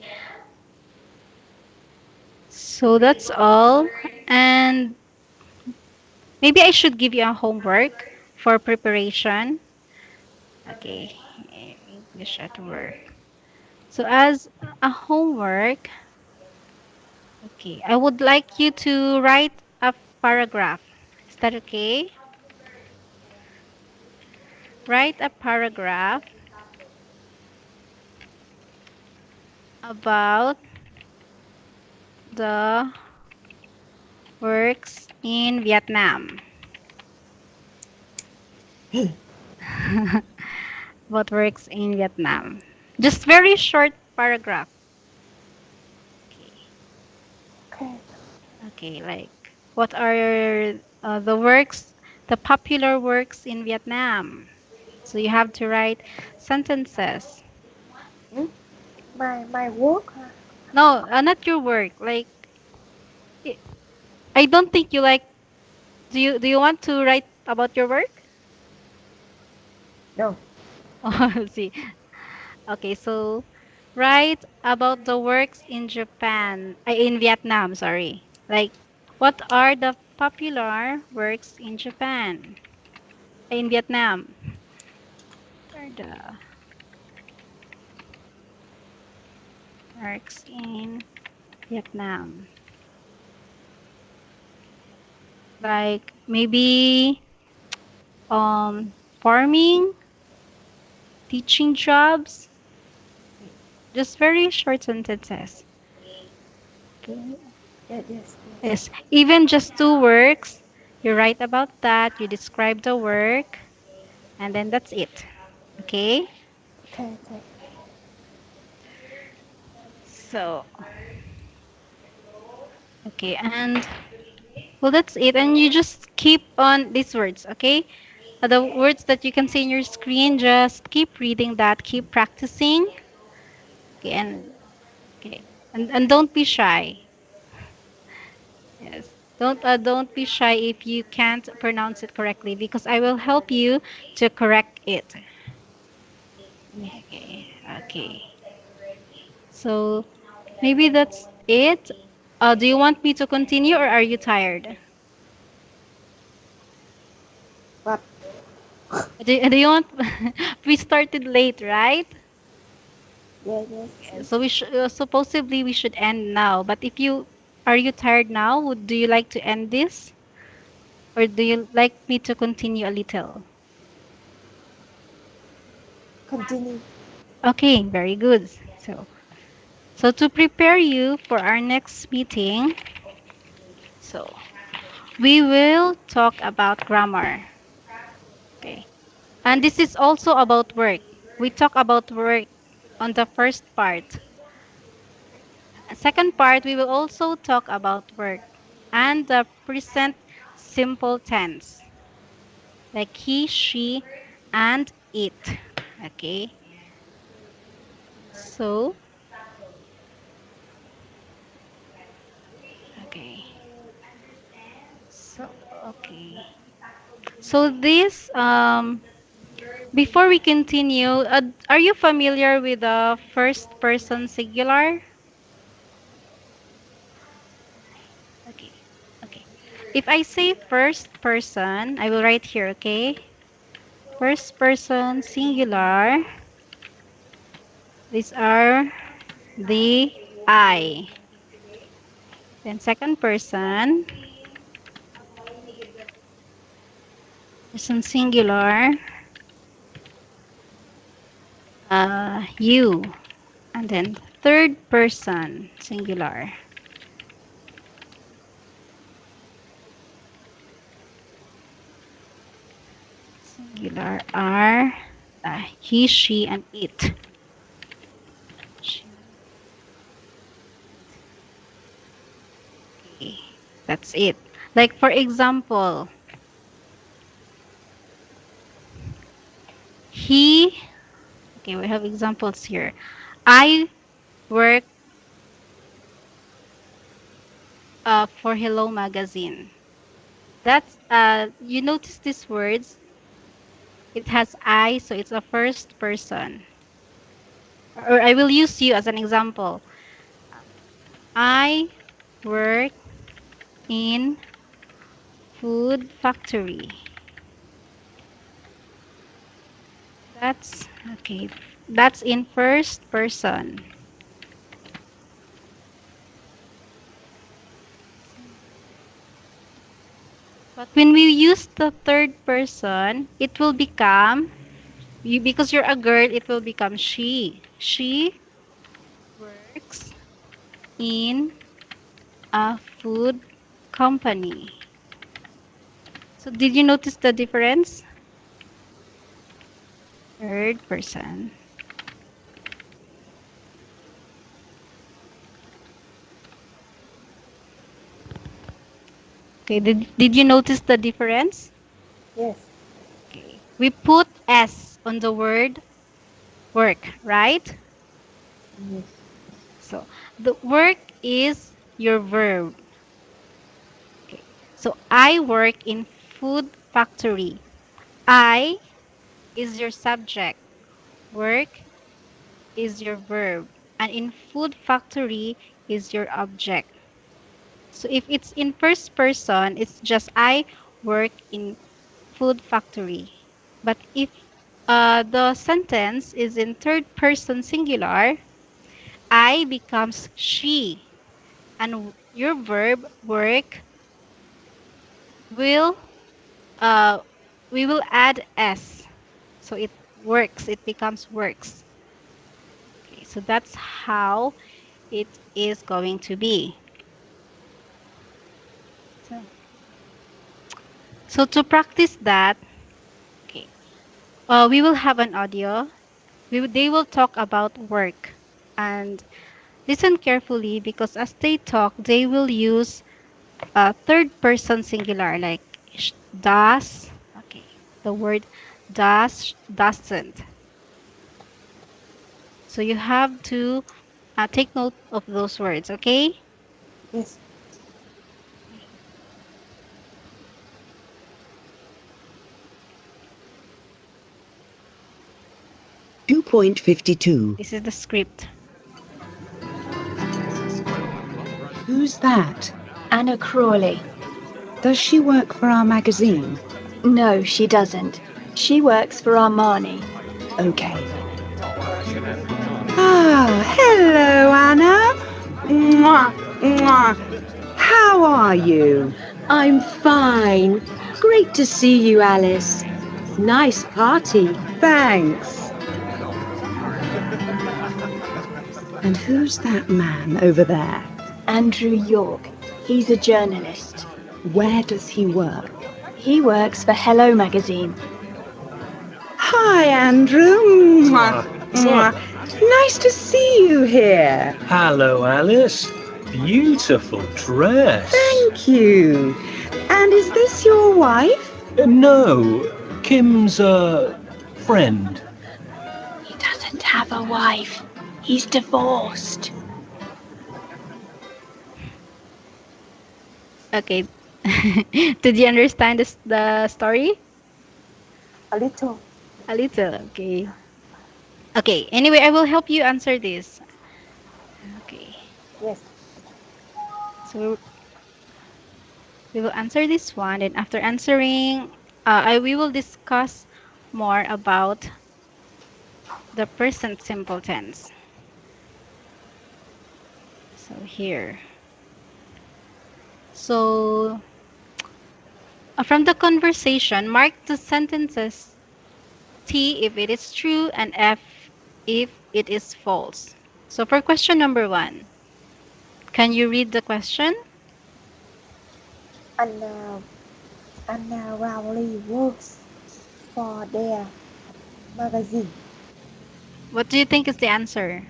so that's all. And maybe I should give you a homework for preparation. Okay, English at work. So as a homework, okay, I would like you to write a paragraph. Is that okay? Write a paragraph about the works in Vietnam. About works in Vietnam. Just very short paragraph. Okay. Okay. Okay, like what are the works, the popular works in Vietnam? So you have to write sentences. Hmm? My work? No, not your work. Like I I don't think you like. Do you want to write about your work? No. Oh, see. Okay, so write about the works in in Vietnam. Sorry. Like what are the popular works in Japan? In Vietnam. What are the works in Vietnam? Like maybe farming, teaching jobs, just very short sentences. Okay. Yes, yes, yes. Yes, even just two works, you write about that, you describe the work, and then that's it. Okay? Okay, okay. So, okay, and well, that's it. And you just keep on these words, okay? The words that you can see in your screen, just keep reading that, keep practicing. Okay, okay, and don't be shy. Yes. Don't be shy if you can't pronounce it correctly because I will help you to correct it. Okay. Okay. So maybe that's it. Do you want me to continue or are you tired? But Do you want we started late, right? yeah, yes, Yeah, yes. so we should supposedly we should end now. But if you are you tired now? Do you like to end this or do you like me to continue a little? Continue. Okay, very good. So to prepare you for our next meeting, So we will talk about grammar. Okay. And this is also about work. We talk about work on the first part. Second part, we will also talk about work and the present simple tense, like he, she, and it. Okay. So, okay. So, okay. So this, before we continue, are you familiar with the first person singular? Okay. Okay. If I say first person, I will write here, okay? First person singular. These are the I. Then second person, person singular, you. And then third person singular, singular are he, she, and it. She, okay, that's it. Like for example, he. Okay, we have examples here. I work for Hello Magazine. That's you notice these words. It has I, so it's a first person. Or I will use you as an example. I work in food factory. That's okay. That's in first person. But when we use the third person, it will become you because you're a girl, it will become she. She works in a food company. So did you notice the difference? Third person. Okay, did you notice the difference? Yes. Okay. We put S on the word work, right? Yes. So the work is your verb. Okay. So I work in food factory. I is your subject. Work is your verb. And in food factory is your object. So if it's in first person, it's just I work in food factory. But if the sentence is in third person singular, I becomes she. And your verb work will uh, we will add s, so it works, it becomes works. Okay, so that's how it is going to be. So to practice that, okay, we will have an audio. They will talk about work, and listen carefully because as they talk they will use third person singular like does. Okay, the word does, doesn't. So you have to take note of those words, okay? Yes. 2.52. This is the script. Who's that? Anna Crawley. Does she work for our magazine? No, she doesn't. She works for Armani. Okay. Ah, hello, Anna. Mwah, mwah. How are you? I'm fine. Great to see you, Alice. Nice party. Thanks. And who's that man over there? Andrew York. He's a journalist. Where does he work? He works for Hello magazine. Hi, Andrew. Mwah, mwah. Nice to see you here. Hello, Alice. Beautiful dress. Thank you. And is this your wife? No, Kim's a friend. He doesn't have a wife. He's divorced. Okay. Did you understand the story? A little. A little, okay. Okay, anyway, I will help you answer this. Okay. Yes. So we will answer this one, and after answering, we will discuss more about the present simple tense. So here. So from the conversation, mark the sentences T if it is true and F if it is false. So for question number one, can you read the question? Anna, Anna Rowley works for their magazine. What do you think is the answer?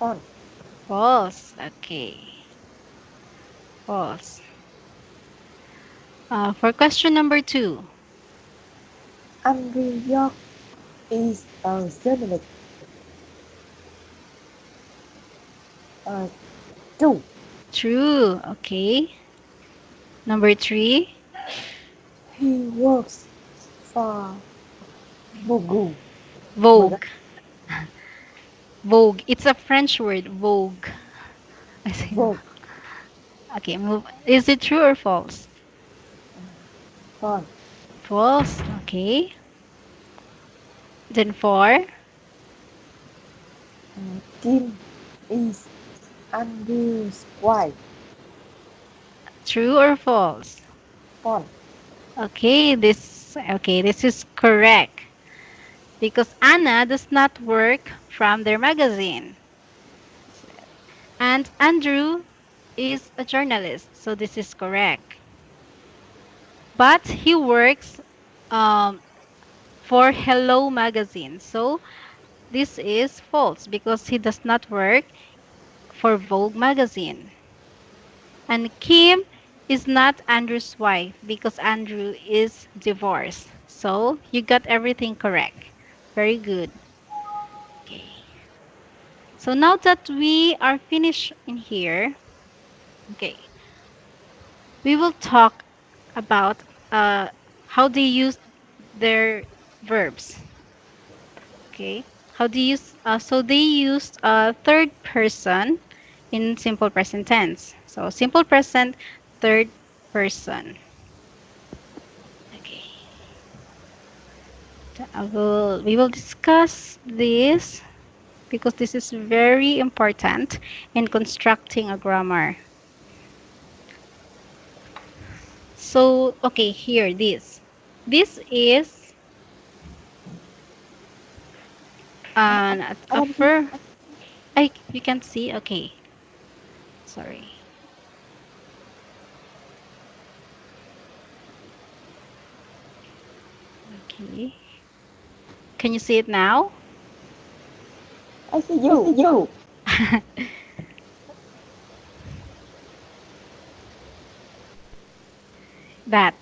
On False. Okay. False. For question number two, Andrew York is a journalist. Uh, True. true. Okay. Number three, He works for Vogue. Vogue. Vogue. It's a French word, Vogue. I say no. Vogue. Okay, move. Is it true or false? On False. Okay. Then four, Kim is Andrew's wife. true or false? On This is correct because Anna does not work from their magazine and Andrew is a journalist, so this is correct. But he works um, for Hello magazine, so this is false because he does not work for Vogue magazine. And Kim is not Andrew's wife because Andrew is divorced. So you got everything correct. Very good. Okay. So now that we are finished in here, okay, we will talk about how they use their verbs. Okay. How do you use? So they used third person in simple present tense. So simple present, third person. Okay. We will discuss this because this is very important in constructing a grammar. So, okay, here, this. This is an Andrew. you can see? Okay, sorry. Okay. Can you see it now? I see you. That.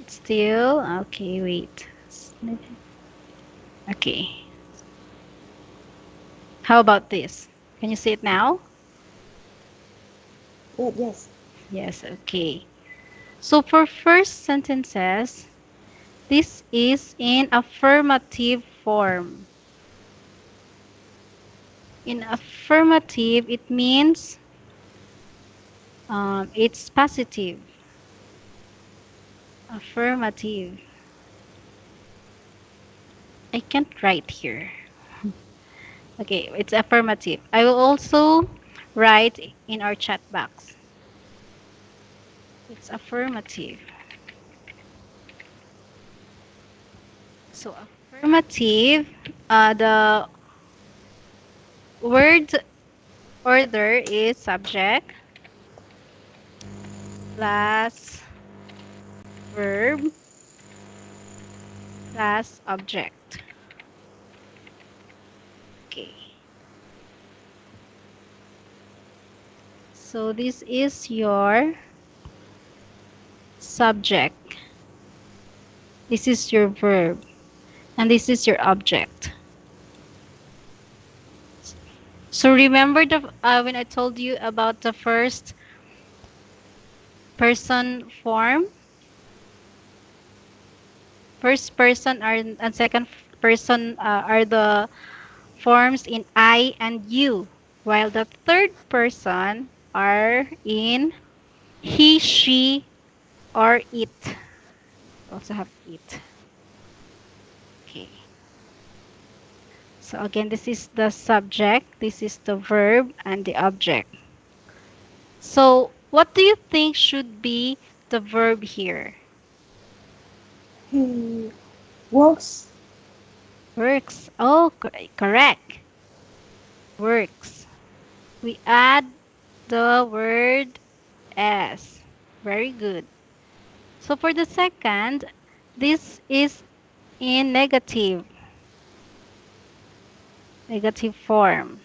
Still? Okay, wait. Okay. How about this? Can you see it now? Yes, yes. Yes, okay. So for first sentences, this is in affirmative form. In affirmative, it means it's positive. Affirmative. I can't write here. Okay, it's affirmative. I will also write in our chat box. It's affirmative. So affirmative, the word order is subject plus verb plus object. Okay. So this is your subject. This is your verb. And this is your object. So remember the when I told you about the first person form, first person are and second person are the forms in I and you, while the third person are in he, she, or it. Also have it. Okay. So again, this is the subject, this is the verb, and the object. So what do you think should be the verb here? He works. Works. Oh, correct. Works. We add the word as. Very good. So for the second, this is in negative form.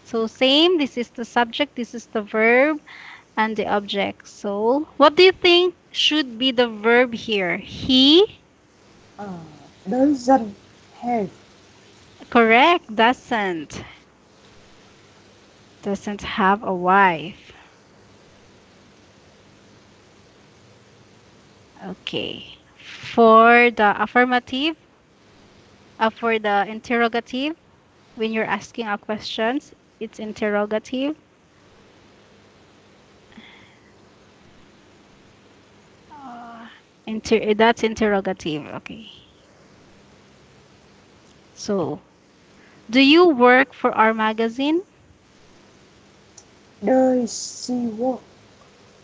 So same, this is the subject, this is the verb, and the object. So what do you think should be the verb here? He, Uh, doesn't have. correct, doesn't have a wife. Okay. For the affirmative, for the interrogative, when you're asking a questions, it's interrogative. Uh, that's interrogative. Okay. So, do you work for our magazine? Does she work?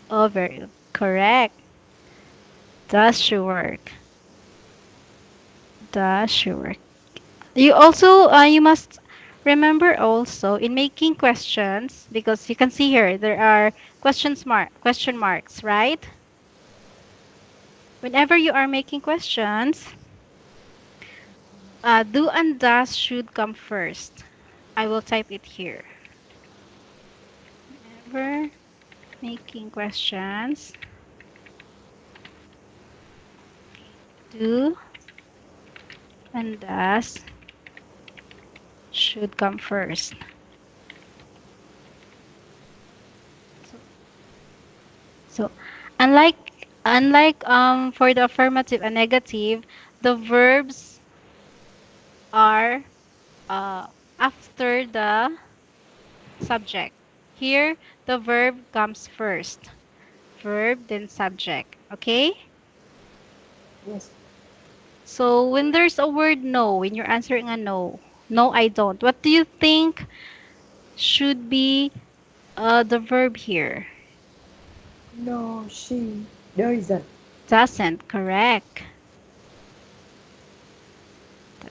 Oh, very correct. Does she work? Does she work? You also, you must remember also in making questions because you can see here there are question marks, right? Whenever you are making questions, do and does should come first. I will type it here. Whenever making questions, do and does should come first. So, so unlike for the affirmative and negative, the verbs are after the subject. Here, the verb comes first. Verb, then subject. Okay? Yes. So when there's a word no, when you're answering a no, no, I don't. What do you think should be the verb here? No, she doesn't. Doesn't, correct.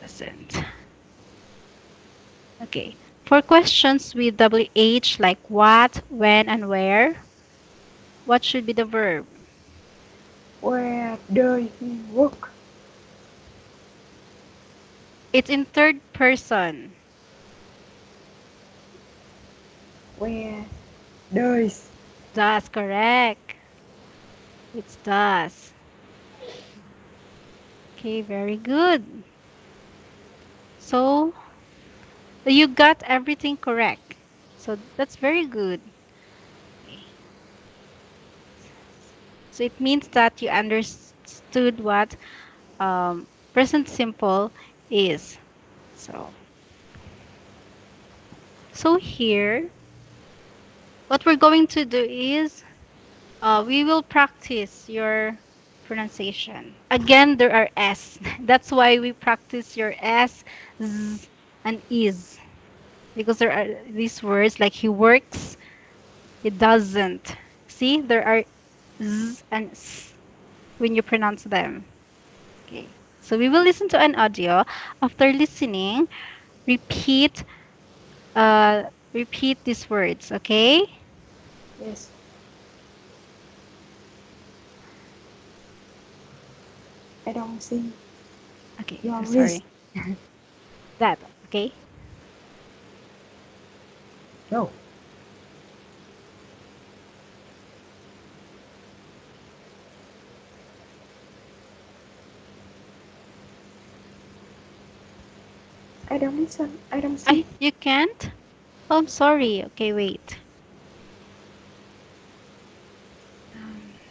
Doesn't. Okay. For questions with WH like what, when, and where, what should be the verb? Where does he work? It's in third person. Where does? Does, correct. It's does. Okay, very good. So you got everything correct. So that's very good. Okay. So it means that you understood what present simple is. So, so here, what we're going to do is we will practice your pronunciation. Again, there are S. That's why we practice your S, Z, and is. Because there are these words like he works, he doesn't. See, there are Z and S when you pronounce them. Okay. So we will listen to an audio. After listening, repeat uh, repeat these words, okay? Yes. I don't see Okay, your wrist. sorry. That, okay? No. I don't listen. I don't see. You can't? Oh, I'm sorry. Okay, wait.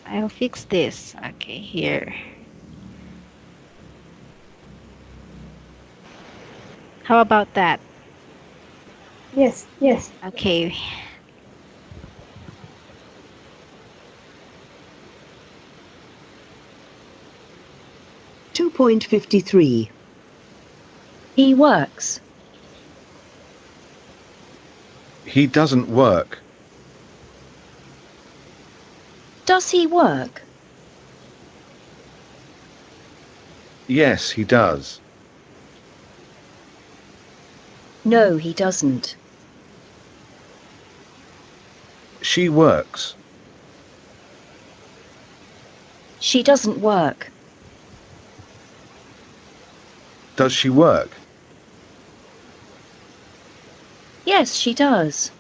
I'll fix this. Okay, here. How about that? Yes. Yes. Okay. 2.53. He works. He doesn't work. Does he work? Yes, he does. No, he doesn't. She works. She doesn't work. Does she work? Yes, she does.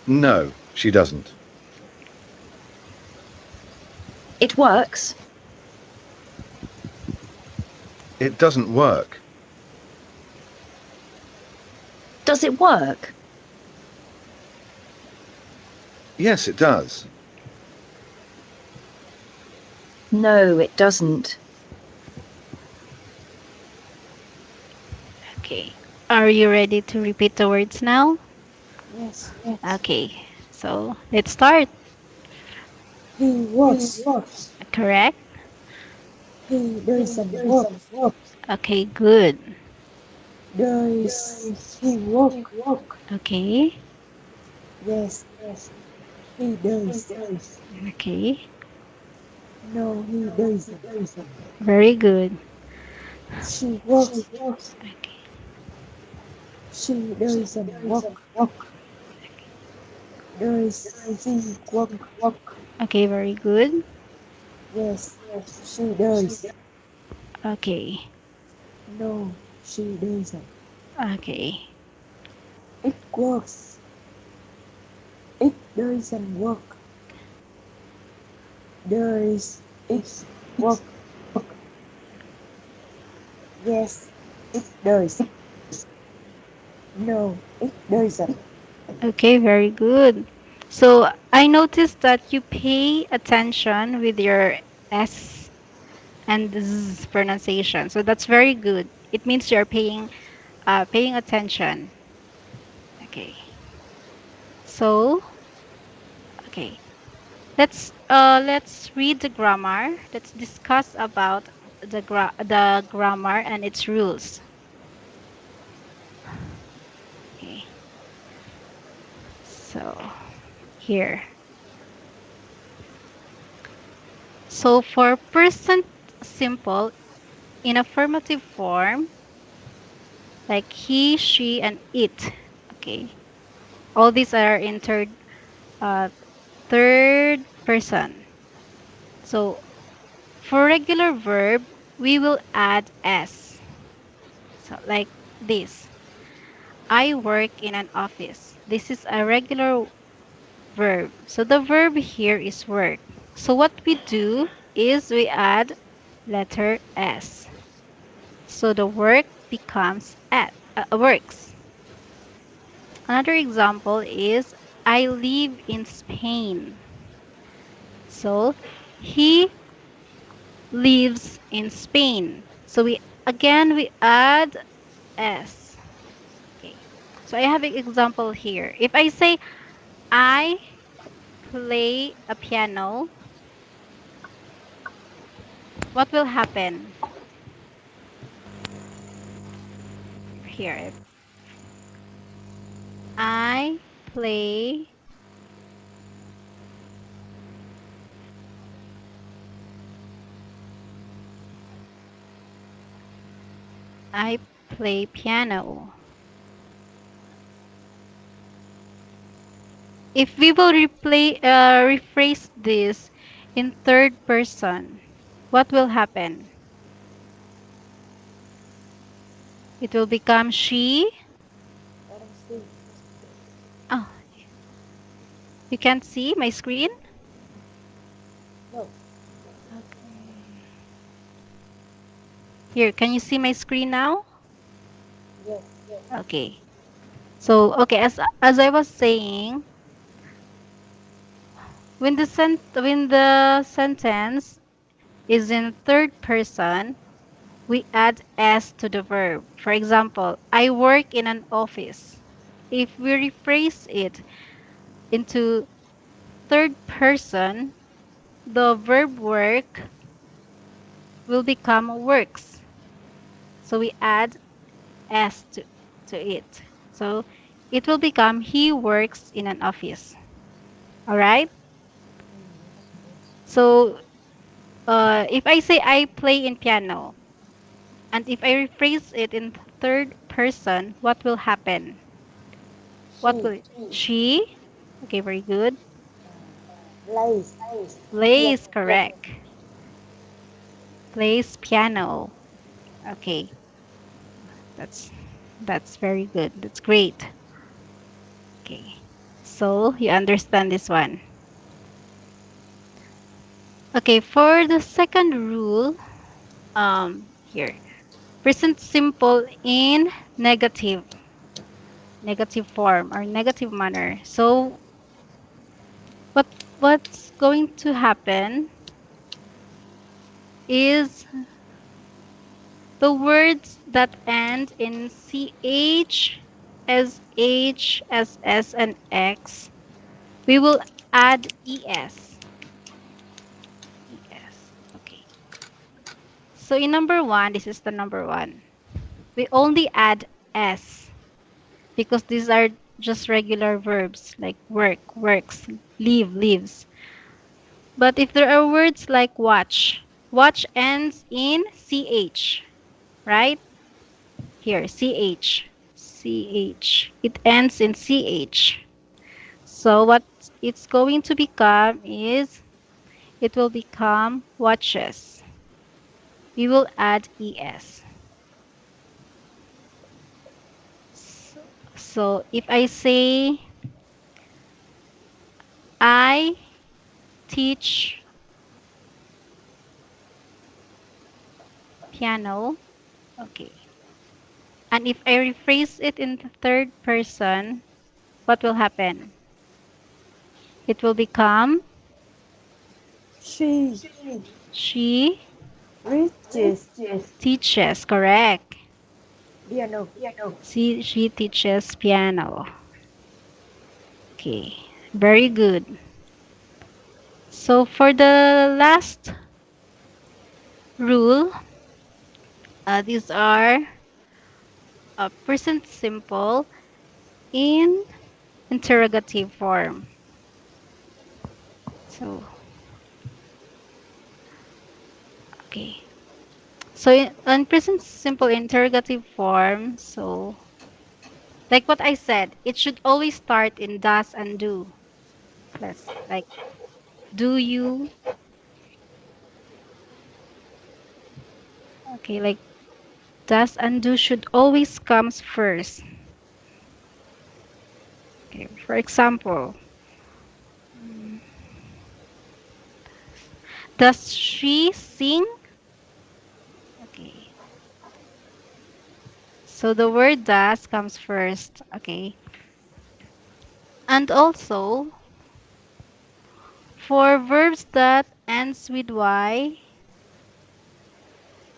No, she doesn't. It works. It doesn't work. Does it work? Yes, it does. No, it doesn't. Okay. Are you ready to repeat the words now? Yes. Okay. So, let's start. He works. Correct? He doesn't work. Okay, good. There is he work. Okay. Yes. He does. Okay. No, he doesn't. Very good. She work. Okay. She doesn't work. Does she work? Okay, very good. Yes. She does. Okay. No, she doesn't. Okay. It works. It doesn't work. Does it work? Yes, it does. No, it doesn't. Okay, very good. So, I noticed that you pay attention with your S and Z pronunciation. So that's very good. It means you're paying attention. Okay. So, okay. Let's read the grammar. Let's discuss about the grammar and its rules. Okay. So, here. So for present simple in affirmative form, like he, she, and it. Okay. All these are in uh, third person. So for regular verb, we will add s. So like this. I work in an office. This is a regular verb. So the verb here is work. So what we do is we add letter s. So the work becomes works. Another example is I live in Spain. So he lives in Spain. So we add s. Okay. So I have an example here. If I say I play a piano, what will happen here? If I play I play piano. If we will rephrase this in third person, what will happen? It will become she. Parang C. Oh, you can't see my screen? No. Okay. Here, can you see my screen now? Yes. Okay. So, okay, as I was saying, when the sentence is in third person, we add s to the verb. For example, I work in an office. If we rephrase it into third person, the verb work will become works. So we add s to it. So it will become he works in an office. All right? So if I say I play in piano, and if I rephrase it in third person, what will happen? What She. will it? She? Okay, very good. Plays. Plays, Piano. correct. Plays piano. Okay, that's that's very good. That's great. Okay. So you understand this one. Okay, for the second rule, here. Present simple in negative form or negative manner. So what what's going to happen is the words that end in ch, sh, ss, and x, we will add es. Es. Okay. So in number one, this is the number one. We only add s because these are just regular verbs like work, works, live, lives. But if there are words like watch, watch ends in ch, right? Here, ch. It ends in ch. So what it's going to become is it will become watches. We will add es. So if I say I teach piano, okay. And if I rephrase it in the third person, what will happen? It will become She. she Reaches. teaches, correct. Piano. She teaches piano. Okay, very good. So for the last rule, these are present simple in interrogative form. So, okay. So in present simple interrogative form, so like what I said, it should always start in does and do. Let's like, do you? Okay, like does and do should always comes first. Okay, for example, does she sing? Okay, so the word does comes first. Okay, and also for verbs that ends with y,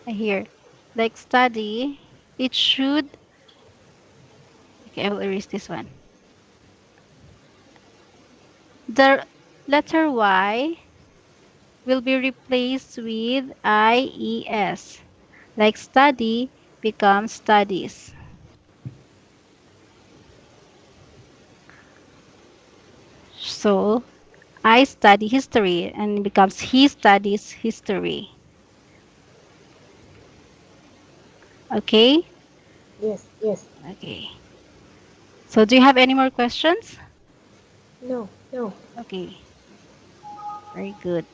here, like study, it should. Okay, I will erase this one. The letter y will be replaced with ies. Like study becomes studies. So I study history and it becomes he studies history. Okay? Yes. Okay. So do you have any more questions? No. Okay, very good.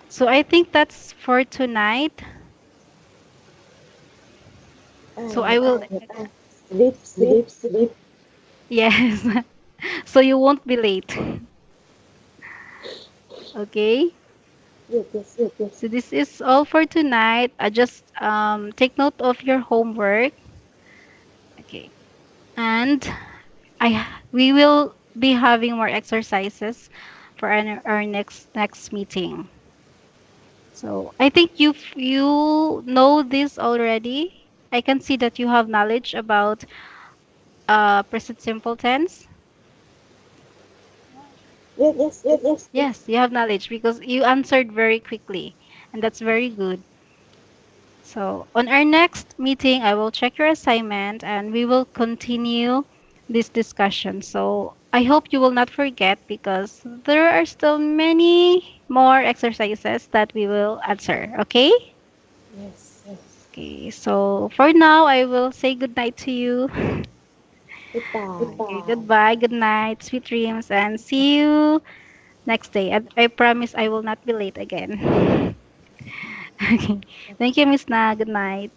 So I think that's for tonight. So I will, Sleep. yes. So you won't be late. Okay. So this is all for tonight. Just take note of your homework. Okay. And we will be having more exercises for our next meeting. So I think you know this already. I can see that you have knowledge about present simple tense. Yes, you have knowledge because you answered very quickly, and that's very good. So on our next meeting, I will check your assignment and we will continue this discussion. So I hope you will not forget because there are still many more exercises that we will answer. Okay? Yes. Okay, so for now, I will say good night to you. Goodbye. Okay, goodbye, good night, sweet dreams, and see you next day. I promise I will not be late again. Okay, thank you, Miss Na. Good night.